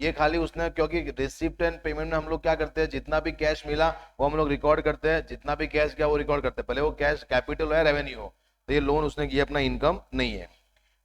ये खाली उसने, क्योंकि रिसिप्ट एंड पेमेंट में हम लोग क्या करते हैं, जितना भी कैश मिला वो हम लोग रिकॉर्ड करते हैं, जितना भी कैश गया वो रिकॉर्ड करते हैं, भले वो कैश कैपिटल है रेवेन्यू हो, तो ये लोन उसने किया, अपना इनकम नहीं है।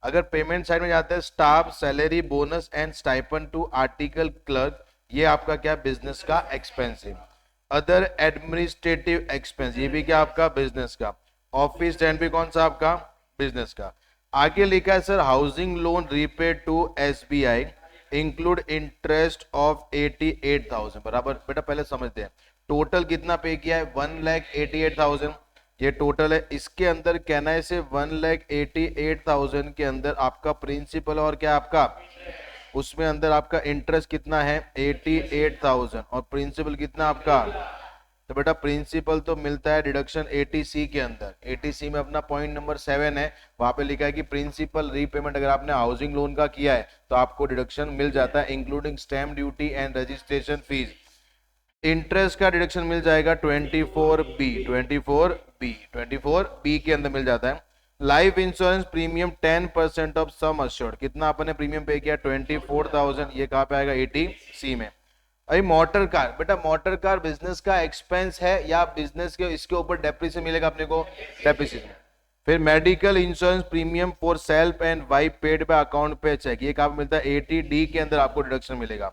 अगर पेमेंट साइड में जाते हैं, staff salary bonus and stipend to article clerk, ये आपका क्या, बिजनेस का एक्सपेंस है। अदर एडमिनिस्ट्रेटिव एक्सपेंस, ये भी क्या आपका बिजनेस का। ऑफिस रेंट भी कौन सा आपका, बिजनेस का। आगे लिखा है sir, housing loan repaid to SBI include interest of 88,000 बराबर। बेटा पहले समझते हैं टोटल कितना पे किया है, 1,88,000, ये टोटल है। इसके अंदर कहना है से 1,88,000 के अंदर आपका प्रिंसिपल और क्या आपका, उसमें अंदर आपका इंटरेस्ट कितना है 88,000 और प्रिंसिपल कितना आपका, तो बेटा प्रिंसिपल तो मिलता है डिडक्शन 80C के अंदर। 80C में अपना पॉइंट नंबर 7 है, वहां पे लिखा है कि प्रिंसिपल रीपेमेंट अगर आपने हाउसिंग लोन का किया है तो आपको डिडक्शन मिल जाता है, including stamp duty and registration fees. Interest का डिडक्शन मिल जाएगा 24B, 24B के अंदर मिल जाता है। Life insurance premium 10% of sum assured, कितना आपने प्रीमियम पे किया 24,000, ये कहाँ पे आएगा 80C में। अभी मोटर कार, बेटा मोटर कार बिजनेस का एक्सपेंस है या बिजनेस के, इसके ऊपर डेप्रिसिएशन मिलेगा अपने को, डेप्रिसिएशन। फिर medical insurance premium for self and wife paid by account पे चेक, ये कहाँ पे मिलता है 80D के अंदर आपको डिडक्शन मिलेगा।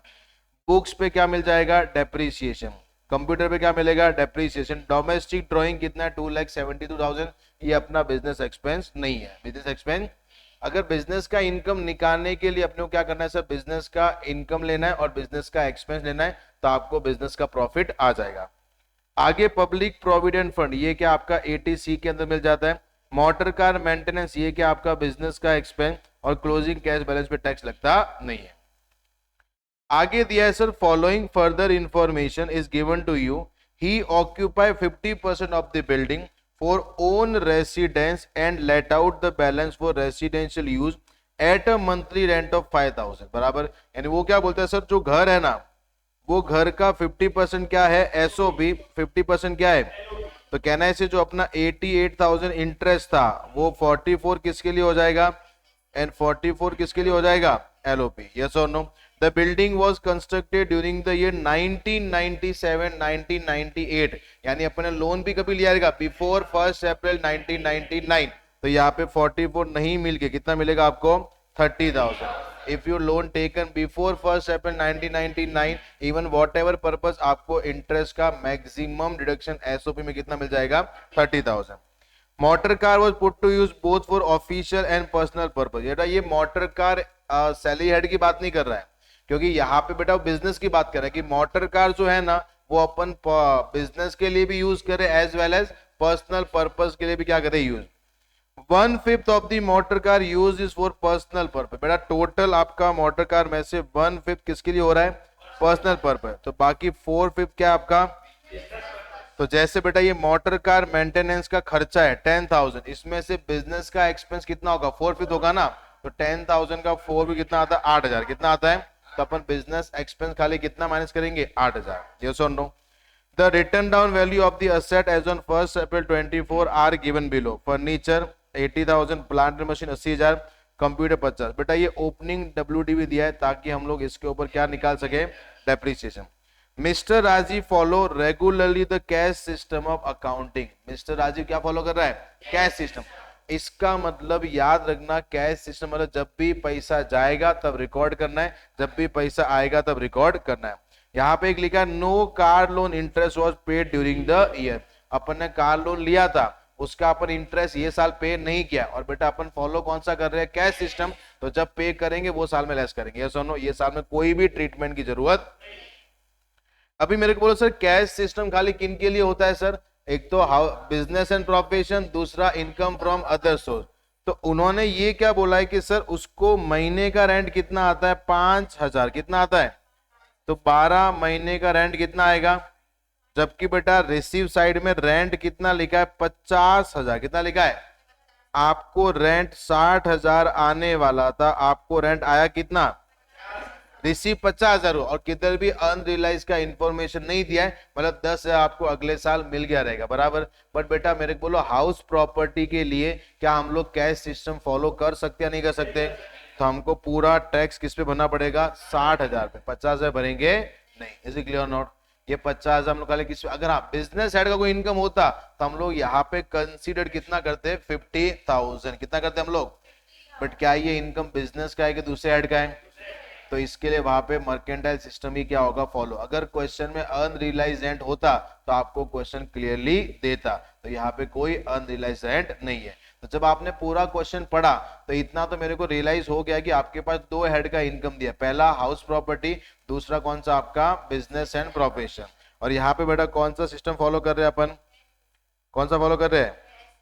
बुक्स पे क्या मिल जाएगा, डेप्रिसिएशन। कंप्यूटर पे क्या मिलेगा, डेप्रिसिएशन। डोमेस्टिक ड्राइंग कितना है 2,72,000, ये अपना बिजनेस एक्सपेंस नहीं है, बिजनेस एक्सपेंस। अगर बिजनेस का इनकम निकालने के लिए अपने को क्या करना है सर, बिजनेस का इनकम लेना है और बिजनेस का एक्सपेंस लेना है, तो आपको बिजनेस का प्रॉफिट आ जाएगा। आगे पब्लिक प्रोविडेंट फंड, ये क्या आपका 80C के अंदर मिल जाता है। मोटर कार मेंटेनेंस, ये क्या आपका बिजनेस का एक्सपेंस, और क्लोजिंग कैश बैलेंस पे टैक्स लगता नहीं है। आगे दिया है sir, following further information is given to you, he occupy 50% of the building for own residence and let out the balance for residential use at a monthly rent of 5,000 बराबर। यानी वो क्या बोलता है सर, जो घर है ना वो घर का 50% क्या है, एसओपी, 50% क्या है। तो कहना है इसे जो अपना 88,000 इंटरेस्ट था वो 44 किसके लिए हो जाएगा, एंड 44 किसके लिए हो जाएगा, एलओपी। यस और no. The building was constructed during the year 1997 1998, यानी अपने लोन भी कभी लिया रहेगा बिफोर 1 अप्रैल 1999। तो यहाँ पे 44 नहीं मिल के कितना मिलेगा आपको, 30,000। If you loan taken before 1 April 1999, even whatever purpose, आपको इंटरेस्ट का मैक्सिमम डिडक्शन एसओपी में कितना मिल जाएगा, 30,000। Motor car was put to use both for official and personal purpose. बेटा ये मोटर कार सैली हेड की बात नहीं कर रहा है, क्योंकि यहाँ पे बेटा बिजनेस की बात कर रहा है कि मोटर कार जो है ना वो अपन बिजनेस के लिए भी यूज करे as well as personal purpose के लिए भी क्या करे use. 1/5 of the motor car use is for personal purpose. बेटा टोटल आपका मोटर कार में से 1/5 किसके लिए हो रहा है, पर्सनल पर्पज। तो बाकी 4/5 क्या है आपका। तो जैसे बेटा ये मोटर कार मेंटेनेंस का खर्चा है 10,000, इसमें से बिजनेस का एक्सपेंस कितना होगा, 4/5 होगा ना। तो 10,000 का 4 भी कितना आता है, 8,000। कितना आता है, तो अपन बिजनेस एक्सपेंस खाली कितना माइनस करेंगे, 8,000। यस और no. The return down value of the asset as on 1 April 24 are given below. Furniture 80,000, plant machine 80,000, computer 50। बेटा ये ओपनिंग डब्ल्यूडीवी दिया है ताकि हम लोग इसके ऊपर क्या निकाल सके, depreciation. Mister Rajiv follow regularly the cash system of accounting. Mister Rajiv क्या फॉलो कर रहा है, कैश सिस्टम। इसका मतलब याद रखना, कैश सिस्टम मतलब जब भी पैसा जाएगा तब रिकॉर्ड करना है, जब भी पैसा आएगा तब रिकॉर्ड करना है। यहाँ पे एक लिखा है no car loan interest was paid during the year. अपन ने कार लोन लिया था, उसका अपन इंटरेस्ट ये साल पे नहीं किया, और बेटा अपन फॉलो कौन सा कर रहे हैं, कैश सिस्टम। तो जब पे करेंगे वो साल में लेस करेंगे। ये सुनो, ये साल में कोई भी ट्रीटमेंट की जरूरत। अभी मेरे को बोलो सर कैश सिस्टम खाली किन के लिए होता है सर, एक तो बिजनेस एंड प्रोफेशन, दूसरा इनकम फ्रॉम अदर सोर्स। तो उन्होंने ये क्या बोला है कि सर उसको महीने का रेंट कितना आता है, 5,000। कितना आता है, तो 12 महीने का रेंट कितना आएगा। जबकि बेटा रिसीव साइड में रेंट कितना लिखा है, 50,000। कितना लिखा है, आपको रेंट 60,000 आने वाला था, आपको रेंट आया कितना, रिसीव 50,000। और किधर भी अनरियलाइज का इंफॉर्मेशन नहीं दिया है, मतलब 10,000 आपको अगले साल मिल गया रहेगा बराबर। बट बेटा मेरे को बोलो हाउस प्रॉपर्टी के लिए क्या हम लोग कैश सिस्टम फॉलो कर सकते या नहीं कर सकते। तो हमको पूरा टैक्स किस पे भरना पड़ेगा, 60,000 पे। 50,000 भरेंगे नहीं। Is it clear not. ये 50,000 हम लोग खाली किस, अगर हाँ बिजनेस हेड का कोई इनकम होता तो हम लोग यहाँ पे कंसीडर कितना करते, 50,000। कितना करते हम लोग। बट क्या ये इनकम बिजनेस का है कि दूसरे हेड का है, तो इसके लिए वहां पे मर्केंटाइल सिस्टम ही क्या होगा, फॉलो। अगर क्वेश्चन में अनरियलाइज रेंट होता तो आपको क्वेश्चन क्लियरली देता, तो यहाँ पे कोई अनरियलाइज रेंट नहीं है। तो जब आपने पूरा क्वेश्चन पढ़ा तो इतना तो मेरे को रियलाइज हो गया कि आपके पास दो हेड का इनकम दिया, पहला हाउस प्रॉपर्टी, दूसरा कौन सा आपका बिजनेस एंड प्रोफेशन। और यहाँ पे बेटा कौन सा सिस्टम फॉलो कर रहे हैं अपन, कौन सा फॉलो कर रहे हैं,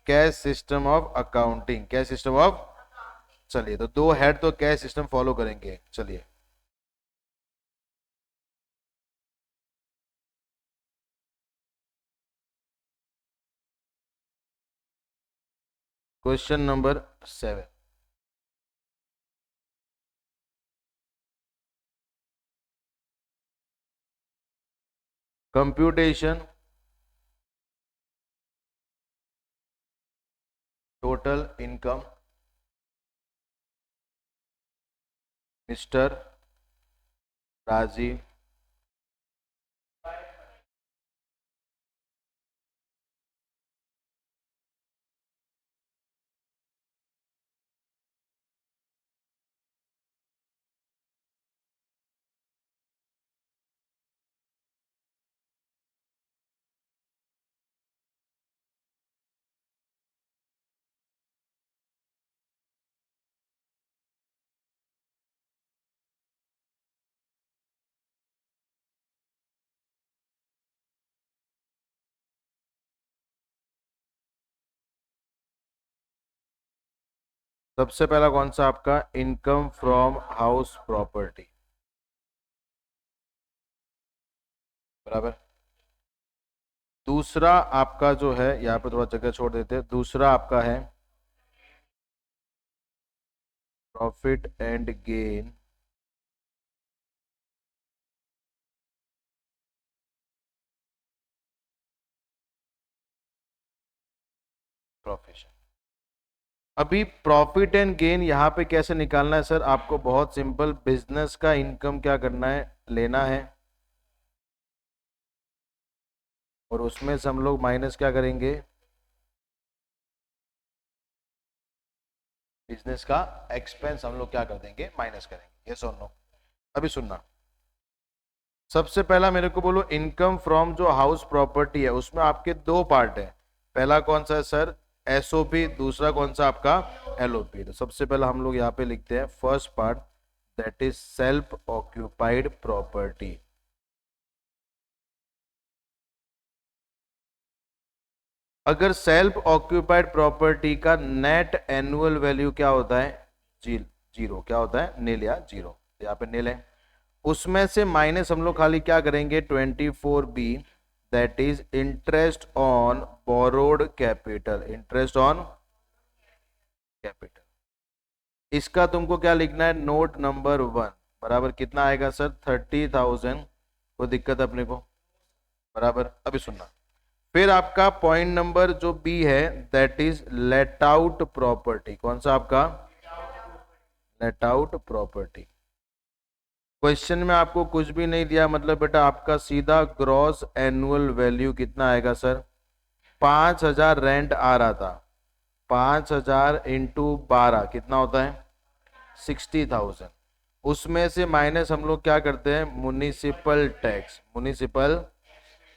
cash system of accounting, cash system of. चलिए तो दो हेड तो कैश सिस्टम फॉलो करेंगे। चलिए question number 7। Computation total income mister Rajiv सबसे पहला कौन सा आपका, इनकम फ्रॉम हाउस प्रॉपर्टी बराबर। दूसरा आपका जो है, यहाँ पे थोड़ा जगह छोड़ देते हैं, दूसरा आपका है प्रॉफिट एंड गेन प्रोफेशन। अभी प्रॉफिट एंड गेन यहाँ पे कैसे निकालना है सर? आपको बहुत सिंपल, बिजनेस का इनकम क्या करना है, लेना है, और उसमें से हम लोग माइनस क्या करेंगे, बिजनेस का एक्सपेंस हम लोग क्या कर देंगे, माइनस करेंगे। ये सुन लो, अभी सुनना। सबसे पहला मेरे को बोलो, इनकम फ्रॉम जो हाउस प्रॉपर्टी है उसमें आपके दो पार्ट है। पहला कौन सा है सर? एसओपी। दूसरा कौन सा आपका? एलओपी। तो सबसे पहला हम लोग यहाँ पे लिखते हैं first part, that is self occupied property. अगर सेल्फ ऑक्यूपाइड प्रॉपर्टी का नेट एनुअल वैल्यू क्या होता है? जीरो। क्या होता है? नील या जीरो। यहाँ पे नील है, उसमें से माइनस हम लोग खाली क्या करेंगे, 24B, that is interest on borrowed capital. Interest on capital, इसका तुमको क्या लिखना है, नोट नंबर 1 बराबर कितना आएगा सर? 30,000। कोई दिक्कत अपने को? बराबर। अभी सुनना, फिर आपका पॉइंट नंबर जो बी है, that is let out property. कौन सा आपका? Let out property. क्वेश्चन में आपको कुछ भी नहीं दिया, मतलब बेटा आपका सीधा ग्रॉस एनुअल वैल्यू कितना आएगा सर? 5,000 रेंट आ रहा था, 5,000 इंटू 12 कितना होता है? 60,000। उसमें से माइनस हम लोग क्या करते हैं, म्युनिसिपल टैक्स। म्युनिसिपल,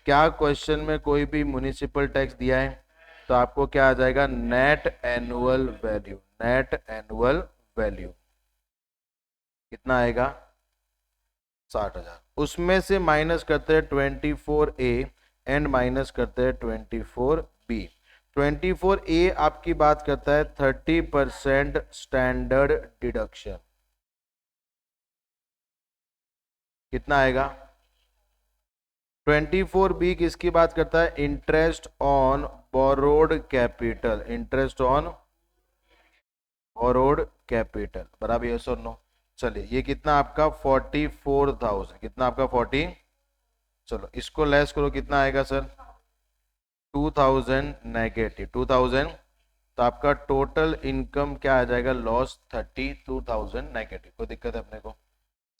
क्या क्वेश्चन में कोई भी म्युनिसिपल टैक्स दिया है? तो आपको क्या आ जाएगा, net annual value. Net annual value कितना आएगा? 60,000। उसमें से माइनस करते हैं 24A एंड माइनस करते हैं 24B। 24A आपकी बात करता है 30% स्टैंडर्ड डिडक्शन। कितना आएगा? 24B किसकी बात करता है? Interest on borrowed capital. Interest on borrowed capital, बराबर। यस और नो? चलिए, ये कितना आपका 44,000। कितना आपका 40? चलो इसको लेस करो, कितना आएगा सर? 2,000 नेगेटिव। 2,000। तो आपका टोटल इनकम क्या आ जाएगा? Loss 32,000 negative. कोई दिक्कत है अपने को?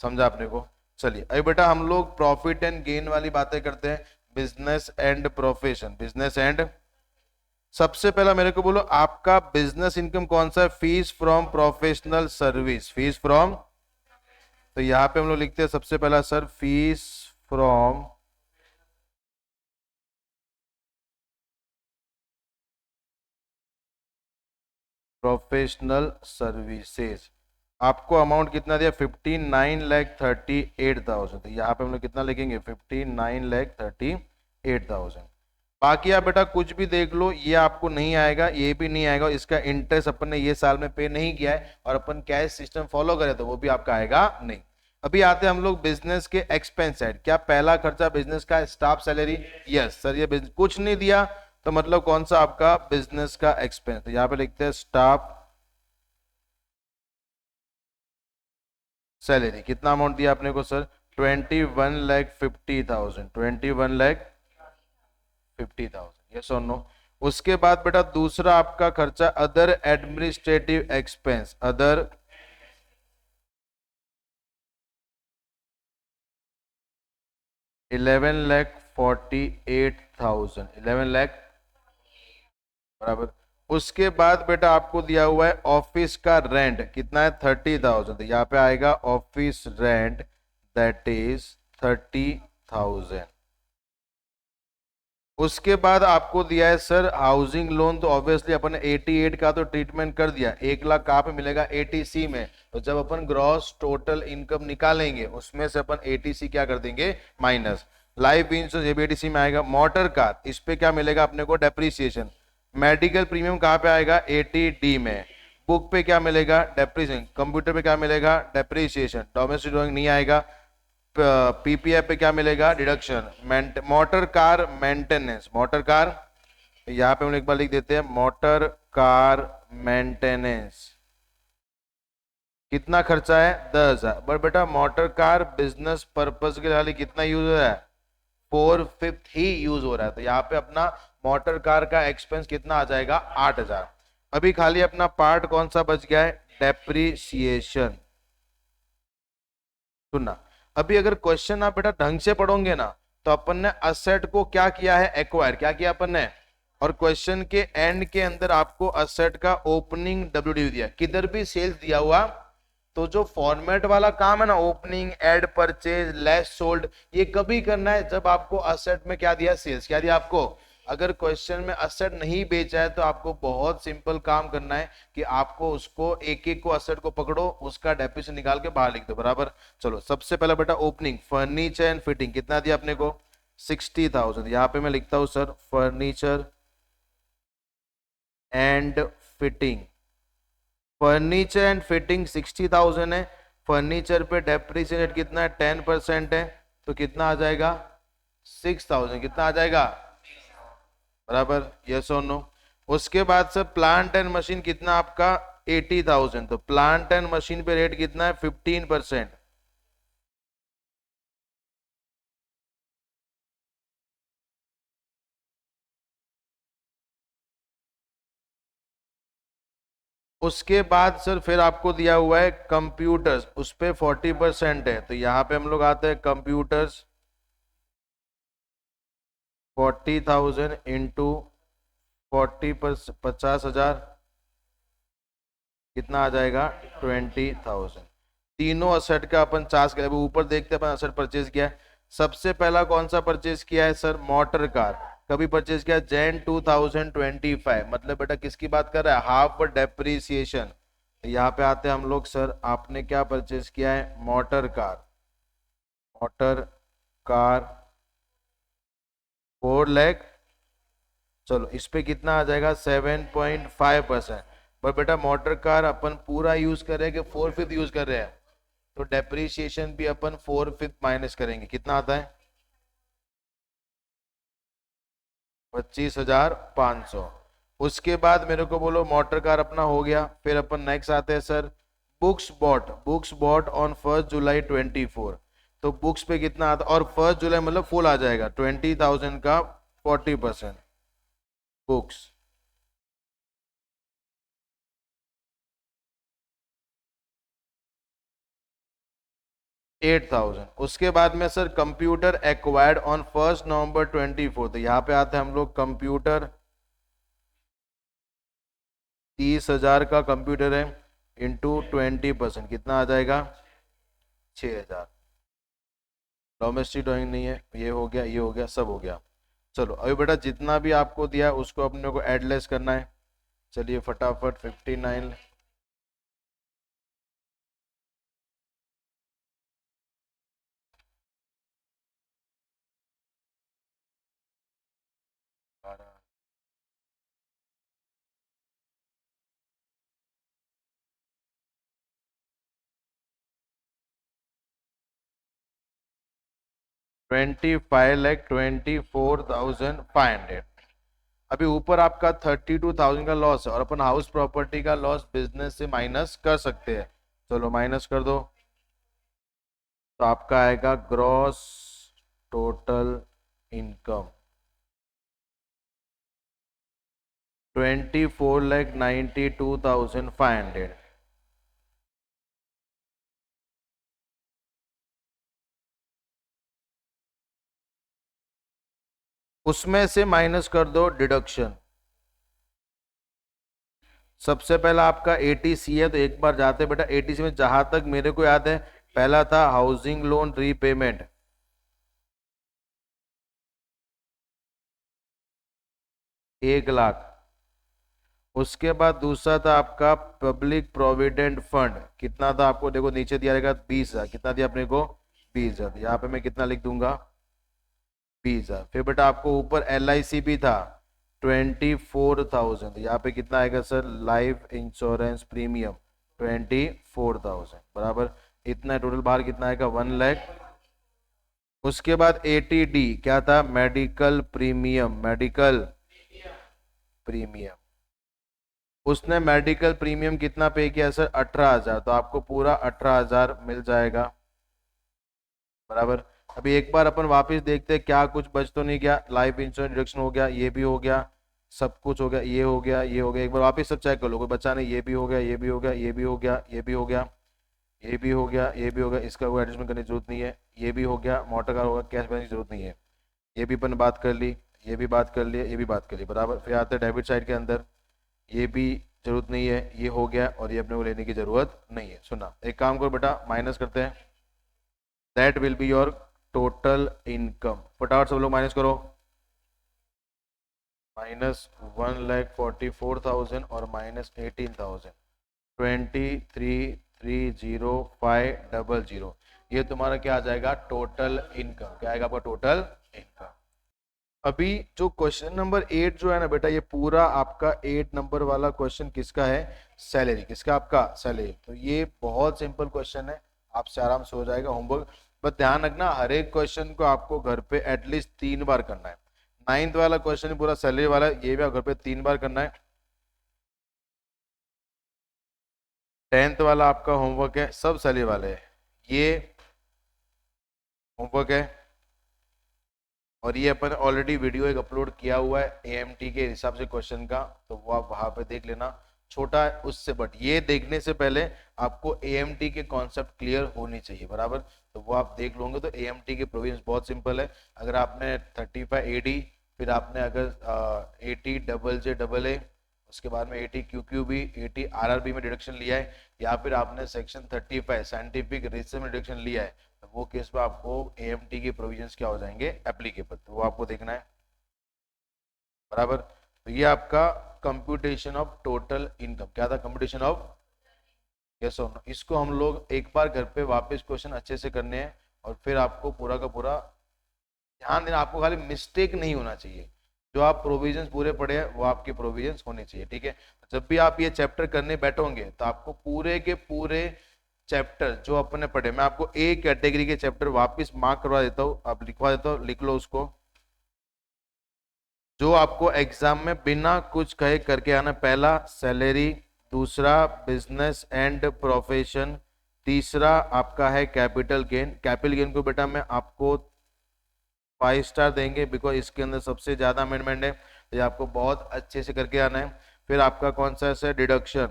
समझा अपने को? चलिए अभी बेटा हम लोग प्रॉफिट एंड गेन वाली बातें करते हैं, business and profession. Business and, सबसे पहला मेरे को बोलो, आपका बिजनेस इनकम कौन सा है? Fees from professional service. Fees from, तो यहां पे हम लोग लिखते हैं सबसे पहला sir, fees from professional services. आपको अमाउंट कितना दिया? 59,38,000। तो यहाँ पे हम लोग कितना लिखेंगे? 59,38,000। बाकी आप बेटा कुछ भी देख लो, ये आपको नहीं आएगा, ये भी नहीं आएगा, इसका इंटरेस्ट अपन ने ये साल में पे नहीं किया है, और अपन कैश सिस्टम फॉलो करें तो वो भी आपका आएगा नहीं। अभी आते हैं हम लोग बिजनेस के एक्सपेंस साइड। क्या पहला खर्चा बिजनेस का स्टाफ सैलरी? यस सर, ये बिजनेस कुछ नहीं दिया तो मतलब कौन सा आपका बिजनेस का एक्सपेंस? तो यहाँ पे लिखते हैं स्टाफ सैलरी। कितना अमाउंट दिया आपने को सर? 21,50,000। 21,50,000। यस और नो? उसके बाद बेटा दूसरा आपका खर्चा अदर एडमिनिस्ट्रेटिव एक्सपेंस। अदर 11,48,000। 11,00,000 बराबर। उसके बाद बेटा आपको दिया हुआ है ऑफिस का रेंट। कितना है? 30,000। तो यहाँ पे आएगा ऑफिस रेंट, दैट इज 30,000। उसके बाद आपको दिया है सर हाउसिंग लोन। तो ऑब्वियसली अपन ने 88 का तो ट्रीटमेंट कर दिया, 1 लाख कहाँ पे मिलेगा? 80C में। तो जब अपन ग्रॉस टोटल इनकम निकालेंगे उसमें से अपन 80C क्या कर देंगे? माइनस। लाइफ इंश्योरेंस ये भी 80C में आएगा। मोटर कार, इस पे क्या मिलेगा अपने को? डेप्रीसिएशन। मेडिकल प्रीमियम कहाँ पे आएगा? 80D में। बुक पे क्या मिलेगा? डेप्रीसिएशन। कंप्यूटर पे क्या मिलेगा? डेप्रीसिएशन। डोमेस्टिक ड्राइंग नहीं आएगा। पीपीएफ पे क्या मिलेगा? Deduction. Motor car maintenance. Motor car, यहां पे हम एक बार लिख देते हैं, मोटर कार मेंटेनेंस कितना खर्चा है? 10,000। बट बेटा मोटर कार बिजनेस पर्पज के लिए कितना यूज हो रहा है? 4/5 ही यूज हो रहा है। तो यहाँ पे अपना मोटर कार का एक्सपेंस कितना आ जाएगा 8,000। अभी खाली अपना पार्ट कौन सा बच गया है, डेप्रीसिएशन। सुनना, अभी अगर क्वेश्चन आप बेटा ढंग से पढ़ोगे ना तो अपन ने असेट को क्या किया है, एक्वायर क्या किया अपन ने, और क्वेश्चन के एंड के अंदर आपको असेट का ओपनिंग डब्ल्यूडी दिया, किधर भी सेल्स दिया हुआ, तो जो फॉर्मेट वाला काम है ना, opening, add, purchase, less sold, ये कभी करना है जब आपको असेट में क्या दिया, सेल्स क्या दिया आपको। अगर क्वेश्चन में असेट नहीं बेचा है तो आपको बहुत सिंपल काम करना है कि आपको उसको एक एक को असेट को पकड़ो, उसका डेप्रिसिएशन निकाल के बाहर लिख दो, बराबर। चलो सबसे पहला बेटा ओपनिंग, फर्नीचर एंड फिटिंग कितना दिया अपने को, 60,000। यहां पे मैं लिखता हूं sir furniture and fitting, furniture and fitting 60,000 है। फर्नीचर पे डेप्रिसिएट कितना है, 10% है, तो कितना आ जाएगा 6,000, कितना आ जाएगा, बराबर, यस और नो। उसके बाद सर प्लांट एंड मशीन कितना आपका 80,000, तो प्लांट एंड मशीन पे रेट कितना है 15%। उसके बाद सर फिर आपको दिया हुआ है कंप्यूटर्स, उस पे 40% है, तो यहां पे हम लोग आते हैं कंप्यूटर्स 40,000 इंटू 50,000 कितना आ जाएगा 20,000। तीनों असेट का अपन चार्ज किया, ऊपर देखते हैं अपन असेट परचेज किया है। सबसे पहला कौन सा परचेज किया है सर, मोटर कार, कभी परचेज किया, जैन 2025, मतलब बेटा किसकी बात कर रहा है, हाफ डेप्रीसिएशन। यहाँ पे आते हैं हम लोग, सर आपने क्या परचेज किया है, motor car, motor car 4 lakh, चलो इस पे कितना आ जाएगा 7.5%। पर बेटा मोटर कार अपन पूरा यूज कर रहे हैं कि 4/5 यूज कर रहे हैं, तो डेप्रीसिएशन भी अपन 4/5 माइनस करेंगे, कितना आता है 25,500। उसके बाद मेरे को बोलो मोटर कार अपना हो गया, फिर अपन नेक्स्ट आते हैं sir books bought, books bought on 1 July 24, तो बुक्स पे कितना आता, और 1 जुलाई मतलब फुल आ जाएगा 20,000 का 40%, बुक्स 8,000। उसके बाद में सर कंप्यूटर एक्वायर्ड ऑन 1 नवंबर 24, तो यहाँ पे आते हैं हम लोग कंप्यूटर 30,000 का कंप्यूटर है, इंटू 20%, कितना आ जाएगा 6,000। डोमेस्टिक ड्राइंग नहीं है, ये हो गया, ये हो गया, सब हो गया। चलो अभी बेटा जितना भी आपको दिया उसको अपने को एडलेस करना है, चलिए फटाफट 59 25,24,500। अभी ऊपर आपका 32,000 का लॉस है, और अपन हाउस प्रॉपर्टी का लॉस बिजनेस से माइनस कर सकते हैं, चलो माइनस कर दो, तो आपका आएगा ग्रॉस टोटल इनकम 24,92,500। उसमें से माइनस कर दो डिडक्शन। सबसे पहला आपका एटीसी है, तो एक बार जाते बेटा एटीसी में, जहां तक मेरे को याद है पहला था हाउसिंग लोन रीपेमेंट, 1 लाख। उसके बाद दूसरा था आपका पब्लिक प्रोविडेंट फंड, कितना था आपको देखो नीचे दिया रहेगा 20,000, कितना दिया अपने को 20,000, यहाँ पे मैं कितना लिख दूंगा 20,000। फिर बेटा आपको ऊपर LIC भी था 24,000, यहाँ पे कितना आएगा सर लाइफ इंश्योरेंस प्रीमियम 24,000, बराबर, इतना टोटल बाहर कितना आएगा 1 लाख। उसके बाद ATD क्या था, मेडिकल प्रीमियम, मेडिकल प्रीमियम, उसने मेडिकल प्रीमियम कितना पे किया सर 18,000, तो आपको पूरा 18,000 मिल जाएगा, बराबर। अभी एक बार अपन वापस देखते हैं क्या कुछ बच तो नहीं गया। लाइफ इंश्योरेंस डिडक्शन हो गया, ये भी हो गया, सब कुछ हो गया, ये हो गया, ये हो गया। एक बार वापस सब चेक कर लो, कोई बचा नहीं। ये भी हो गया, ये भी हो गया, ये भी हो गया, ये भी हो गया, ये भी हो गया, ये भी हो गया। इसका कोई एडजस्टमेंट करने की जरूरत नहीं है। ये भी हो गया, मोटर कार होगा, कैश बैलेंस की जरूरत नहीं है। ये भी अपन बात कर ली, ये भी बात कर लिया, ये भी बात कर ली, बराबर। फिर आते हैं डेबिट साइड के अंदर, ये भी जरूरत नहीं है, ये हो गया, और ये अपने को लेने की जरूरत नहीं है। सुना, एक काम करो बेटा, माइनस करते हैं। That will be your total income. फटाफट सब लोग माइनस करो। -1,44,000 और -18,000, 23,30500। ये तुम्हारा क्या आ जाएगा, टोटल इनकम। क्या आएगा आपका टोटल इनकम। अभी जो क्वेश्चन नंबर 8 जो है ना बेटा, ये पूरा आपका 8 नंबर वाला क्वेश्चन किसका है, सैलरी। किसका, आपका सैलरी। तो ये बहुत सिंपल क्वेश्चन है, आपसे आराम से हो जाएगा होमवर्क। बस ध्यान रखना, हर एक क्वेश्चन को आपको घर पे एटलीस्ट 3 बार करना है। 9th वाला क्वेश्चन पूरा सैलरी वाला है, ये भी आप घर पे 3 बार करना है। 10th वाला आपका होमवर्क है, सब सैलरी वाले है, ये होमवर्क है। और ये अपन ऑलरेडी वीडियो एक अपलोड किया हुआ है एएमटी के हिसाब से क्वेश्चन का, तो वो आप वहां पे देख लेना। छोटा है उससे, बट ये देखने से पहले आपको एएमटी के कॉन्सेप्ट क्लियर होनी चाहिए, बराबर। तो वो आप देख लोगे तो एएमटी के प्रोविजंस बहुत सिंपल है। अगर आपने 35 एडी, फिर आपने अगर 80 डबल जे डबल ए, उसके बाद में 80 क्यूक्यूबी, 80 आरआरबी में डिडक्शन लिया है, या फिर आपने सेक्शन 35 साइंटिफिक रिसर्च में डिडक्शन लिया है, तो वो केस में आपको एएमटी के प्रोविजंस क्या हो जाएंगे, एप्लीकेबल। तो वो आपको देखना है, बराबर। तो ये आपका कंप्यूटेशन ऑफ टोटल इनकम क्या था, कंप्यूटेशन ऑफ, यस और नो। इसको हम लोग एक बार घर पे वापस क्वेश्चन अच्छे से करने हैं, और फिर आपको पूरा का पूरा ध्यान देना, आपको खाली मिस्टेक नहीं होना चाहिए। जो आप प्रोविजंस पूरे पढ़े हैं वो आपके प्रोविजंस होने चाहिए, ठीक है। जब भी आप ये चैप्टर करने बैठोगे तो आपको पूरे के पूरे चैप्टर जो अपने पढ़े, मैं आपको एक कैटेगरी के चैप्टर वापस मार्क करवा देता हूँ, आप लिखवा देता हूँ, लिख लो उसको। जो आपको एग्जाम में बिना कुछ कहे करके आना, पहला सैलरी, दूसरा बिजनेस एंड प्रोफेशन, तीसरा आपका है कैपिटल गेन। कैपिटल गेन को बेटा मैं आपको 5 स्टार देंगे, बिकॉज इसके अंदर सबसे ज्यादा अमेंडमेंट है, तो ये आपको बहुत अच्छे से करके आना है। फिर आपका कौन सा है, डिडक्शन।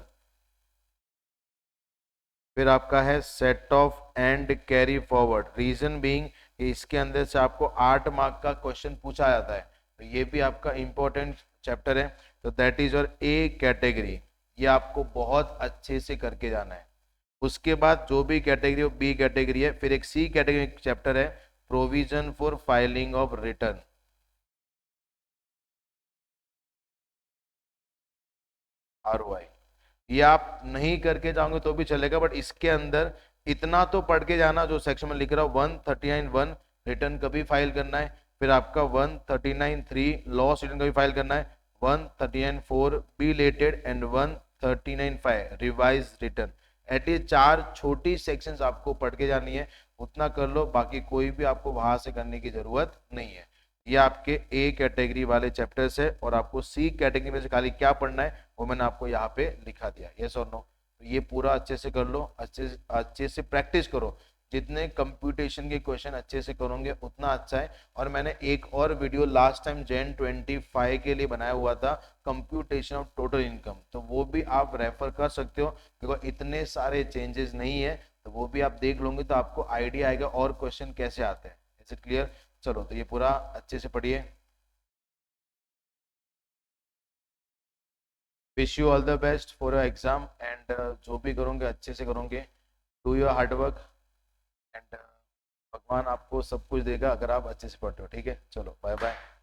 फिर आपका है set off and carry forward. Reason being इसके अंदर से आपको 8 मार्क का क्वेश्चन पूछा जाता है, तो ये भी आपका इंपॉर्टेंट चैप्टर है। तो that is your A category, ये आपको बहुत अच्छे से करके जाना है। उसके बाद जो भी कैटेगरी हो, बी कैटेगरी है। फिर एक सी कैटेगरी चैप्टर है, provision for filing of return, ROI. ये आप नहीं करके जाओगे तो भी चलेगा, बट इसके अंदर इतना तो पढ़ के जाना जो सेक्शन में लिख रहा हूं। 139(1) रिटर्न कभी फाइल करना है, फिर आपका 139(3) लॉस रिटर्न कभी फाइल करना है, 139(4) belated, and 139(5) revise return. At least 4 छोटी सेक्शंस आपको पढ़ के जानी है, उतना कर लो, बाकी कोई भी आपको वहां से करने की जरूरत नहीं है। ये आपके ए कैटेगरी वाले चैप्टर्स है, और आपको सी कैटेगरी में से खाली क्या पढ़ना है वो मैंने आपको यहाँ पे लिखा दिया, यस और नो। तो ये पूरा अच्छे से कर लो, अच्छे से प्रैक्टिस करो। जितने कंप्यूटेशन के क्वेश्चन अच्छे से करोगे उतना अच्छा है। और मैंने एक और वीडियो लास्ट टाइम जैन 25 के लिए बनाया हुआ था, कंप्यूटेशन ऑफ टोटल इनकम, तो वो भी आप रेफर कर सकते हो, बिकॉज इतने सारे चेंजेस नहीं है, तो वो भी आप देख लोगे तो आपको आइडिया आएगा और क्वेश्चन कैसे आते हैं। Is it clear? चलो, तो ये पूरा अच्छे से पढ़िए। Wish you all the best for your exam, and जो भी करोगे अच्छे से करोगे, do your hard work, and भगवान आपको सब कुछ देगा अगर आप अच्छे से पढ़ते हो, ठीक है। चलो, बाय बाय।